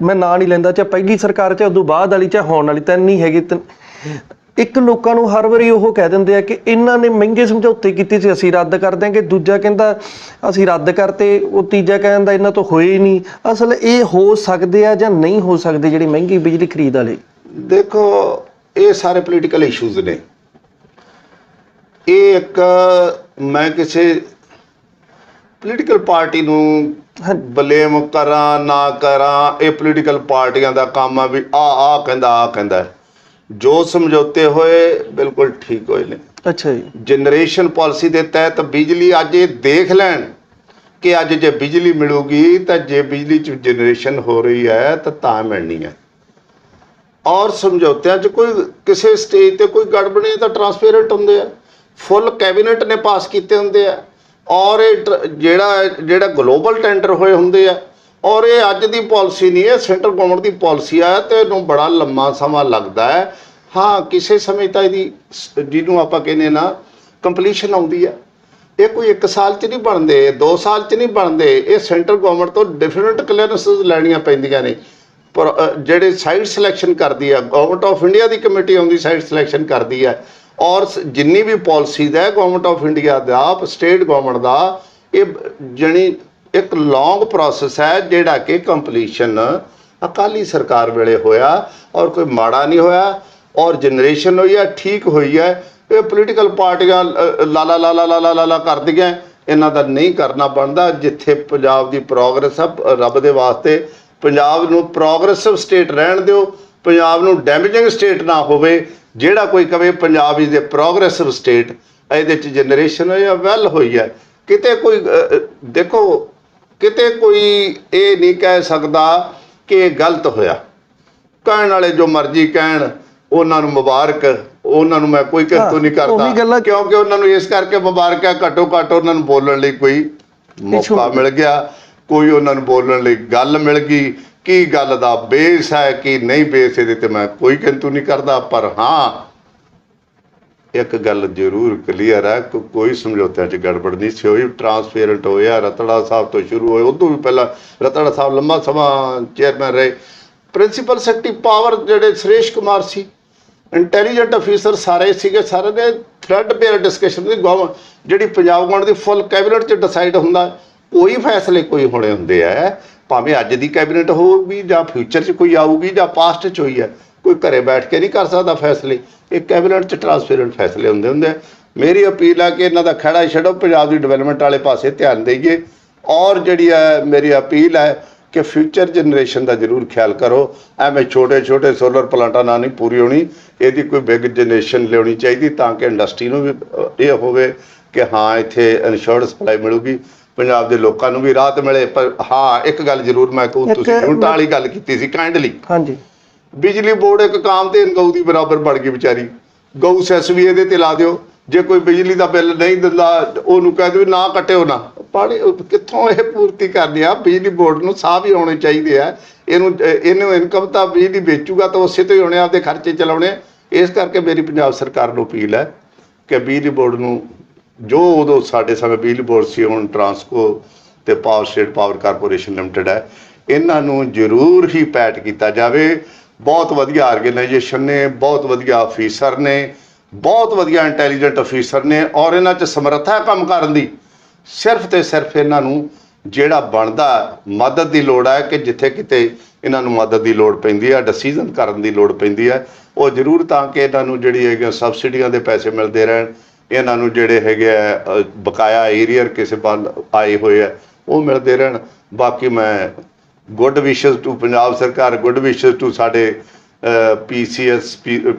ਮੈਂ ਨਾਂ ਨਹੀਂ ਲੈਂਦਾ, ਚਾਹੇ ਪਹਿਲੀ ਸਰਕਾਰ, ਚਾਹੇ ਉਦੋਂ ਬਾਅਦ ਵਾਲੀ, ਚਾਹੇ ਹੋਣ ਵਾਲੀ, ਤਿੰਨ ਨਹੀਂ ਹੈਗੀ। ਇੱਕ ਲੋਕਾਂ ਨੂੰ ਹਰ ਵਾਰੀ ਉਹ ਕਹਿ ਦਿੰਦੇ ਆ ਕਿ ਇਹਨਾਂ ਨੇ ਮਹਿੰਗੇ ਸਮਝੌਤੇ ਕੀਤੇ ਸੀ, ਅਸੀਂ ਰੱਦ ਕਰ ਦਿਆਂਗੇ। ਦੂਜਾ ਕਹਿੰਦਾ ਅਸੀਂ ਰੱਦ ਕਰਤੇ, ਉਹ ਤੀਜਾ ਕਹਿੰਦਾ ਇਹਨਾਂ ਤੋਂ ਹੋਏ ਹੀ ਨਹੀਂ। ਅਸਲ ਇਹ ਹੋ ਸਕਦੇ ਆ ਜਾਂ ਨਹੀਂ ਹੋ ਸਕਦੇ ਜਿਹੜੀ ਮਹਿੰਗੀ ਬਿਜਲੀ ਖਰੀਦ ਵਾਲੇ? ਦੇਖੋ, ਇਹ ਸਾਰੇ ਪੋਲੀਟੀਕਲ ਇਸ਼ੂਜ਼ ਨੇ। ਇਹ ਇੱਕ ਮੈਂ ਕਿਸੇ ਪੋਲੀਟੀਕਲ ਪਾਰਟੀ ਨੂੰ ਬਲੇਮ ਕਰਾਂ ਨਾ ਕਰਾਂ, ਇਹ ਪੋਲੀਟੀਕਲ ਪਾਰਟੀਆਂ ਦਾ ਕੰਮ ਆ ਵੀ ਆਹ ਕਹਿੰਦਾ। ਜੋ ਸਮਝੌਤੇ ਹੋਏ ਬਿਲਕੁਲ ਠੀਕ ਹੋਏ ਨੇ। ਅੱਛਾ ਜੀ। ਜਨਰੇਸ਼ਨ ਪਾਲਿਸੀ ਦੇ ਤਹਿਤ ਬਿਜਲੀ ਅੱਜ ਇਹ ਦੇਖ ਲੈਣ ਕਿ ਅੱਜ ਜੇ ਬਿਜਲੀ ਮਿਲੂਗੀ ਤਾਂ ਜੇ ਬਿਜਲੀ 'ਚ ਜਨਰੇਸ਼ਨ ਹੋ ਰਹੀ ਹੈ ਤਾਂ ਮਿਲਣੀ ਹੈ। ਔਰ ਸਮਝੌਤਿਆਂ 'ਚ ਕੋਈ ਕਿਸੇ ਸਟੇਜ ਤੇ ਕੋਈ ਗੜਬੜ ਨਹੀਂ, ਤਾਂ ਟਰਾਂਸਪੇਰੈਂਟ ਹੁੰਦੇ ਆ, ਫੁੱਲ ਕੈਬਨਿਟ ਨੇ ਪਾਸ ਕੀਤੇ ਹੁੰਦੇ ਆ। ਔਰ ਇਹ ਜਿਹੜਾ ਗਲੋਬਲ ਟੈਂਡਰ ਹੋਏ ਹੁੰਦੇ ਆ। ਔਰ ਇਹ ਅੱਜ ਦੀ ਪਾਲਿਸੀ ਨਹੀਂ, ਇਹ ਸੈਂਟਰਲ ਗਵਰਨਮੈਂਟ ਦੀ ਪਾਲਿਸੀ ਆ, ਤੇ ਇਹਨੂੰ ਬੜਾ ਲੰਮਾ ਸਮਾਂ ਲੱਗਦਾ ਹੈ। ਹਾਂ, ਕਿਸੇ ਸਮੇਂ ਤਾਂ ਇਹਦੀ ਜਿਹਨੂੰ ਆਪਾਂ ਕਹਿੰਦੇ ਨਾ ਕੰਪਲੀਸ਼ਨ ਆਉਂਦੀ ਆ। ਇਹ ਕੋਈ 1 ਸਾਲ 'ਚ ਨਹੀਂ ਬਣਦੇ, 2 ਸਾਲ 'ਚ ਨਹੀਂ ਬਣਦੇ। ਇਹ ਸੈਂਟਰਲ ਗਵਰਨਮੈਂਟ ਤੋਂ ਡਿਫਰੈਂਟ ਕਲੀਅਰੈਂਸਿਸ ਲੈਣੀਆਂ ਪੈਂਦੀਆਂ ਨੇ। ਪਰ ਜਿਹੜੇ ਸਾਈਟ ਸਿਲੈਕਸ਼ਨ ਕਰਦੀ ਆ, ਗਵਰਨਮੈਂਟ ਆਫ ਇੰਡੀਆ ਦੀ ਕਮੇਟੀ ਆਉਂਦੀ, ਸਾਈਟ ਸਿਲੈਕਸ਼ਨ ਕਰਦੀ ਹੈ। ਔਰ ਜਿੰਨੀ ਵੀ ਪਾਲਿਸੀ ਦਾ ਗਵਰਨਮੈਂਟ ਆਫ ਇੰਡੀਆ ਦਾ, ਸਟੇਟ ਗਵਰਨਮੈਂਟ ਦਾ, ਇਹ ਜਾਣੀ ਇੱਕ ਲੌਂਗ ਪ੍ਰੋਸੈਸ ਹੈ ਜਿਹੜਾ ਕਿ ਕੰਪਲੀਸ਼ਨ ਅਕਾਲੀ ਸਰਕਾਰ ਵੇਲੇ ਹੋਇਆ, ਔਰ ਕੋਈ ਮਾੜਾ ਨਹੀਂ ਹੋਇਆ। ਔਰ ਜਨਰੇਸ਼ਨ ਹੋਈ ਹੈ, ਠੀਕ ਹੋਈ ਹੈ। ਇਹ ਪੋਲੀਟੀਕਲ ਪਾਰਟੀਆਂ ਲਾ ਕਰਦੀਆਂ, ਇਹਨਾਂ ਦਾ ਨਹੀਂ ਕਰਨਾ ਬਣਦਾ। ਜਿੱਥੇ ਪੰਜਾਬ ਦੀ ਪ੍ਰੋਗਰੈਸ ਆ, ਰੱਬ ਦੇ ਵਾਸਤੇ ਪੰਜਾਬ ਨੂੰ ਪ੍ਰੋਗਰੈਸਿਵ ਸਟੇਟ ਰਹਿਣ ਦਿਓ, ਪੰਜਾਬ ਨੂੰ ਡੈਮੇਜਿੰਗ ਸਟੇਟ ਨਾ ਹੋਵੇ। ਜਿਹੜਾ ਕੋਈ ਕਵੇ Punjab is a progressive state, ਇਹਦੇ 'ਚ ਜਨਰੇਸ਼ਨ ਹੋਈ ਆ, ਵੈਲ ਹੋਈ ਹੈ। ਕਿਤੇ ਕੋਈ ਦੇਖੋ, ਕਿਤੇ ਕੋਈ ਇਹ ਨਹੀਂ ਕਹਿ ਸਕਦਾ ਕਿ ਇਹ ਗਲਤ ਹੋਇਆ। ਕਹਿਣ ਵਾਲੇ ਜੋ ਮਰਜ਼ੀ ਕਹਿਣ, ਉਹਨਾਂ ਨੂੰ ਮੁਬਾਰਕ, ਉਹਨਾਂ ਨੂੰ ਮੈਂ ਕੋਈ ਕਿੰਤੂ ਨਹੀਂ ਕਰਦਾ, ਕਿਉਂਕਿ ਉਹਨਾਂ ਨੂੰ ਇਸ ਕਰਕੇ ਮੁਬਾਰਕ ਹੈ, ਘੱਟੋ ਘੱਟ ਉਹਨਾਂ ਨੂੰ ਬੋਲਣ ਲਈ ਕੋਈ ਮੌਕਾ ਮਿਲ ਗਿਆ, ਕੋਈ ਉਹਨਾਂ ਨੂੰ ਬੋਲਣ ਲਈ ਗੱਲ ਮਿਲ ਗਈ। ਕੀ ਗੱਲ ਦਾ ਬੇਸ ਹੈ ਕੀ ਨਹੀਂ ਬੇਸ, ਇਹਦੇ ਤੇ ਮੈਂ ਕੋਈ ਕਿੰਤੂ ਨਹੀਂ ਕਰਦਾ। ਪਰ ਹਾਂ, ਇੱਕ ਗੱਲ ਜ਼ਰੂਰ ਕਲੀਅਰ ਹੈ ਕਿ ਕੋਈ ਸਮਝੌਤਿਆਂ 'ਚ ਗੜਬੜ ਨਹੀਂ ਸੀ ਹੋਈ। ਟਰਾਂਸਪੇਰੈਂਟ ਹੋਇਆ, ਰਤੜਾ ਸਾਹਿਬ ਤੋਂ ਸ਼ੁਰੂ ਹੋਏ। ਉਦੋਂ ਵੀ ਪਹਿਲਾਂ ਰਤੜਾ ਸਾਹਿਬ ਲੰਮਾ ਸਮਾਂ ਚੇਅਰਮੈਨ ਰਹੇ। ਪ੍ਰਿੰਸੀਪਲ ਸੈਕਟਰੀ ਪਾਵਰ ਜਿਹੜੇ ਸੁਰੇਸ਼ ਕੁਮਾਰ ਸੀ, ਇੰਟੈਲੀਜੈਂਟ ਅਫੀਸਰ ਸਾਰੇ ਸੀਗੇ। ਸਾਰੇ ਨੇ ਥਰੈਡ ਪੇਅਰ ਡਿਸਕਸ਼ਨ ਦੀ ਜਿਹੜੀ ਪੰਜਾਬ ਗਵਰਨਮੈਂਟ ਦੀ ਫੁੱਲ ਕੈਬਨਿਟ 'ਚ ਡਿਸਾਈਡ ਹੁੰਦਾ। ਕੋਈ ਫੈਸਲੇ ਕੋਈ ਹੋਣੇ ਹੁੰਦੇ ਆ, ਭਾਵੇਂ ਅੱਜ ਦੀ ਕੈਬਨਿਟ ਹੋਊਗੀ ਜਾਂ ਫਿਊਚਰ 'ਚ ਕੋਈ ਆਊਗੀ ਜਾਂ ਪਾਸਟ 'ਚ ਹੋਈ ਹੈ। ਕੋਈ ਘਰੇ ਬੈਠ ਕੇ ਨਹੀਂ ਕਰ ਸਕਦਾ ਫੈਸਲੇ, ਇਹ ਕੈਬਨਿਟ 'ਚ ਟਰਾਂਸਪੇਰੈਂਟ ਫੈਸਲੇ ਹੁੰਦੇ ਆ। ਮੇਰੀ ਅਪੀਲ ਹੈ ਕਿ ਇਹਨਾਂ ਦਾ ਖਹਿੜਾ ਛੱਡੋ, ਪੰਜਾਬ ਦੀ ਡਿਵੈਲਪਮੈਂਟ ਵਾਲੇ ਪਾਸੇ ਧਿਆਨ ਦੇਈਏ। ਔਰ ਜਿਹੜੀ ਹੈ ਮੇਰੀ ਅਪੀਲ ਹੈ ਕਿ ਫਿਊਚਰ ਜਨਰੇਸ਼ਨ ਦਾ ਜ਼ਰੂਰ ਖਿਆਲ ਕਰੋ। ਐਵੇਂ ਛੋਟੇ ਸੋਲਰ ਪਲਾਂਟਾਂ ਨਾਲ ਨਹੀਂ ਪੂਰੀ ਹੋਣੀ, ਇਹਦੀ ਕੋਈ ਬਿਗ ਜਨਰੇਸ਼ਨ ਲਿਆਉਣੀ ਚਾਹੀਦੀ, ਤਾਂ ਕਿ ਇੰਡਸਟਰੀ ਨੂੰ ਵੀ ਇਹ ਹੋਵੇ ਕਿ ਹਾਂ ਇੱਥੇ ਇਨਸ਼ੋਰਡ ਸਪਲਾਈ ਮਿਲੂਗੀ, ਪੰਜਾਬ ਦੇ ਲੋਕਾਂ ਨੂੰ ਵੀ ਰਾਹਤ ਮਿਲੇ। ਪਰ ਹਾਂ, ਇੱਕ ਗੱਲ ਜ਼ਰੂਰ ਮੈਂ ਕਹੂੰ, ਤੁਸੀਂ ਯੂਨਿਟਾਂ ਵਾਲੀ ਗੱਲ ਕੀਤੀ ਸੀ ਕਾਈਂਡਲੀ। ਹਾਂਜੀ, ਬਿਜਲੀ ਬੋਰਡ ਇੱਕ ਕਾਮਧੇਨ ਗਊ ਦੀ ਬਰਾਬਰ ਬਣ ਗਈ ਵਿਚਾਰੀ। ਗਊ ਸੈਸ ਵੀ ਇਹਦੇ ਤੇ ਲਾ ਦਿਓ। ਜੇ ਕੋਈ ਬਿਜਲੀ ਦਾ ਬਿੱਲ ਨਹੀਂ ਦਿੰਦਾ, ਉਹਨੂੰ ਕਹਿ ਦਿਓ ਨਾ ਕੱਟਿਓ ਨਾ। ਪਾਣੀ ਕਿੱਥੋਂ ਇਹ ਪੂਰਤੀ ਕਰਨੀ ਆ? ਬਿਜਲੀ ਬੋਰਡ ਨੂੰ ਸਾਹ ਵੀ ਆਉਣੇ ਚਾਹੀਦੇ ਆ। ਇਹਨੂੰ ਇਨਕਮ ਤਾਂ ਬਿਜਲੀ ਵੇਚੂਗਾ ਤਾਂ ਉਸੇ ਤੋਂ ਹੀ ਹੋਣੇ, ਆਪਦੇ ਖਰਚੇ ਚਲਾਉਣੇ। ਇਸ ਕਰਕੇ ਮੇਰੀ ਪੰਜਾਬ ਸਰਕਾਰ ਨੂੰ ਅਪੀਲ ਹੈ ਕਿ ਬਿਜਲੀ ਬੋਰਡ ਨੂੰ, ਜੋ ਉਦੋਂ ਸਾਡੇ ਸਮੇਂ ਬਿਜਲੀ ਬੋਰਡ ਸੀ, ਹੁਣ ਟਰਾਂਸਕੋ ਤੇ power state power corporation limited ਹੈ, ਇਹਨਾਂ ਨੂੰ ਜ਼ਰੂਰ ਹੀ ਪੈਟ ਕੀਤਾ ਜਾਵੇ। ਬਹੁਤ ਵਧੀਆ ਆਰਗੇਨਾਈਜੇਸ਼ਨ ਨੇ, ਬਹੁਤ ਵਧੀਆ ਅਫੀਸਰ ਨੇ, ਬਹੁਤ ਵਧੀਆ ਇੰਟੈਲੀਜੈਂਟ ਅਫੀਸਰ ਨੇ, ਔਰ ਇਹਨਾਂ 'ਚ ਸਮਰੱਥਾ ਕੰਮ ਕਰਨ ਦੀ। ਸਿਰਫ ਤੇ ਸਿਰਫ ਇਹਨਾਂ ਨੂੰ ਜਿਹੜਾ ਬਣਦਾ ਮਦਦ ਦੀ ਲੋੜ ਹੈ ਕਿ ਜਿੱਥੇ ਕਿਤੇ ਇਹਨਾਂ ਨੂੰ ਮਦਦ ਦੀ ਲੋੜ ਪੈਂਦੀ ਹੈ, ਡਿਸੀਜ਼ਨ ਕਰਨ ਦੀ ਲੋੜ ਪੈਂਦੀ ਹੈ, ਉਹ ਜ਼ਰੂਰ ਤਾਂ ਕਿ ਇਹਨਾਂ ਨੂੰ ਜਿਹੜੀ ਹੈਗੀ ਸਬਸਿਡੀਆਂ ਦੇ ਪੈਸੇ ਮਿਲਦੇ ਰਹਿਣ, ਇਹਨਾਂ ਨੂੰ ਜਿਹੜੇ ਹੈਗੇ ਆ ਬਕਾਇਆ ਏਰੀਅਰ ਕਿਸੇ ਵੱਲ ਆਏ ਹੋਏ ਆ ਉਹ ਮਿਲਦੇ ਰਹਿਣ। ਬਾਕੀ ਮੈਂ ਗੁੱਡ ਵਿਸ਼ਸ ਟੂ ਪੰਜਾਬ ਸਰਕਾਰ, ਗੁੱਡ ਵਿਸ਼ਸ ਟੂ ਸਾਡੇ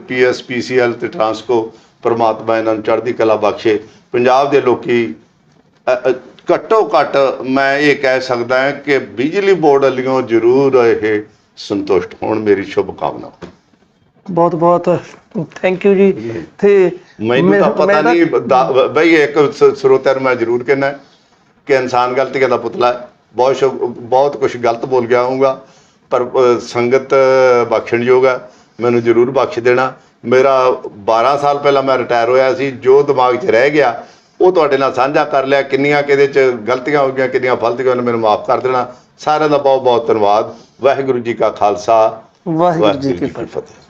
PSPCL ਤੇ ਟਰਾਂਸਕੋ। ਪਰਮਾਤਮਾ ਇਹਨਾਂ ਨੂੰ ਚੜ੍ਹਦੀ ਕਲਾ ਬਖਸ਼ੇ। ਪੰਜਾਬ ਦੇ ਲੋਕੀ ਘੱਟੋ ਘੱਟ ਮੈਂ ਇਹ ਕਹਿ ਸਕਦਾ ਹਾਂ ਕਿ ਬਿਜਲੀ ਬੋਰਡ ਵੱਲੋਂ ਜ਼ਰੂਰ ਇਹ ਸੰਤੁਸ਼ਟ ਹੋਣ। ਮੇਰੀ ਸ਼ੁਭ ਕਾਮਨਾ। ਬਹੁਤ ਬਹੁਤ ਥੈਂਕ ਯੂ ਜੀ। ਤੇ ਮੈਨੂੰ ਤਾਂ ਪਤਾ ਨਹੀਂ ਬਈ, ਇੱਕ ਸਰੋਤਿਆਂ ਨੂੰ ਮੈਂ ਜ਼ਰੂਰ ਕਹਿਣਾ ਕਿ ਇਨਸਾਨ ਗਲਤੀਆਂ ਦਾ ਪੁਤਲਾ ਹੈ। ਬਹੁਤ ਕੁਝ ਗਲਤ ਬੋਲ ਗਿਆ ਹੋਊਗਾ, ਪਰ ਸੰਗਤ ਬਖਸ਼ਣਯੋਗ ਹੈ, ਮੈਨੂੰ ਜ਼ਰੂਰ ਬਖਸ਼ ਦੇਣਾ। ਮੇਰਾ 12 ਸਾਲ ਪਹਿਲਾਂ ਮੈਂ ਰਿਟਾਇਰ ਹੋਇਆ ਸੀ, ਜੋ ਦਿਮਾਗ 'ਚ ਰਹਿ ਗਿਆ ਉਹ ਤੁਹਾਡੇ ਨਾਲ ਸਾਂਝਾ ਕਰ ਲਿਆ। ਕਿੰਨੀਆਂ ਕਿ ਇਹਦੇ 'ਚ ਗਲਤੀਆਂ ਹੋ ਗਈਆਂ, ਕਿੰਨੀਆਂ ਫਲਤੀਆਂ, ਉਹਨੇ ਮੈਨੂੰ ਮਾਫ ਕਰ ਦੇਣਾ। ਸਾਰਿਆਂ ਦਾ ਬਹੁਤ ਬਹੁਤ ਧੰਨਵਾਦ। ਵਾਹਿਗੁਰੂ ਜੀ ਕਾ ਖਾਲਸਾ, ਵਾਹਿਗੁਰੂ ਜੀ ਕੀ ਫਤਿਹ।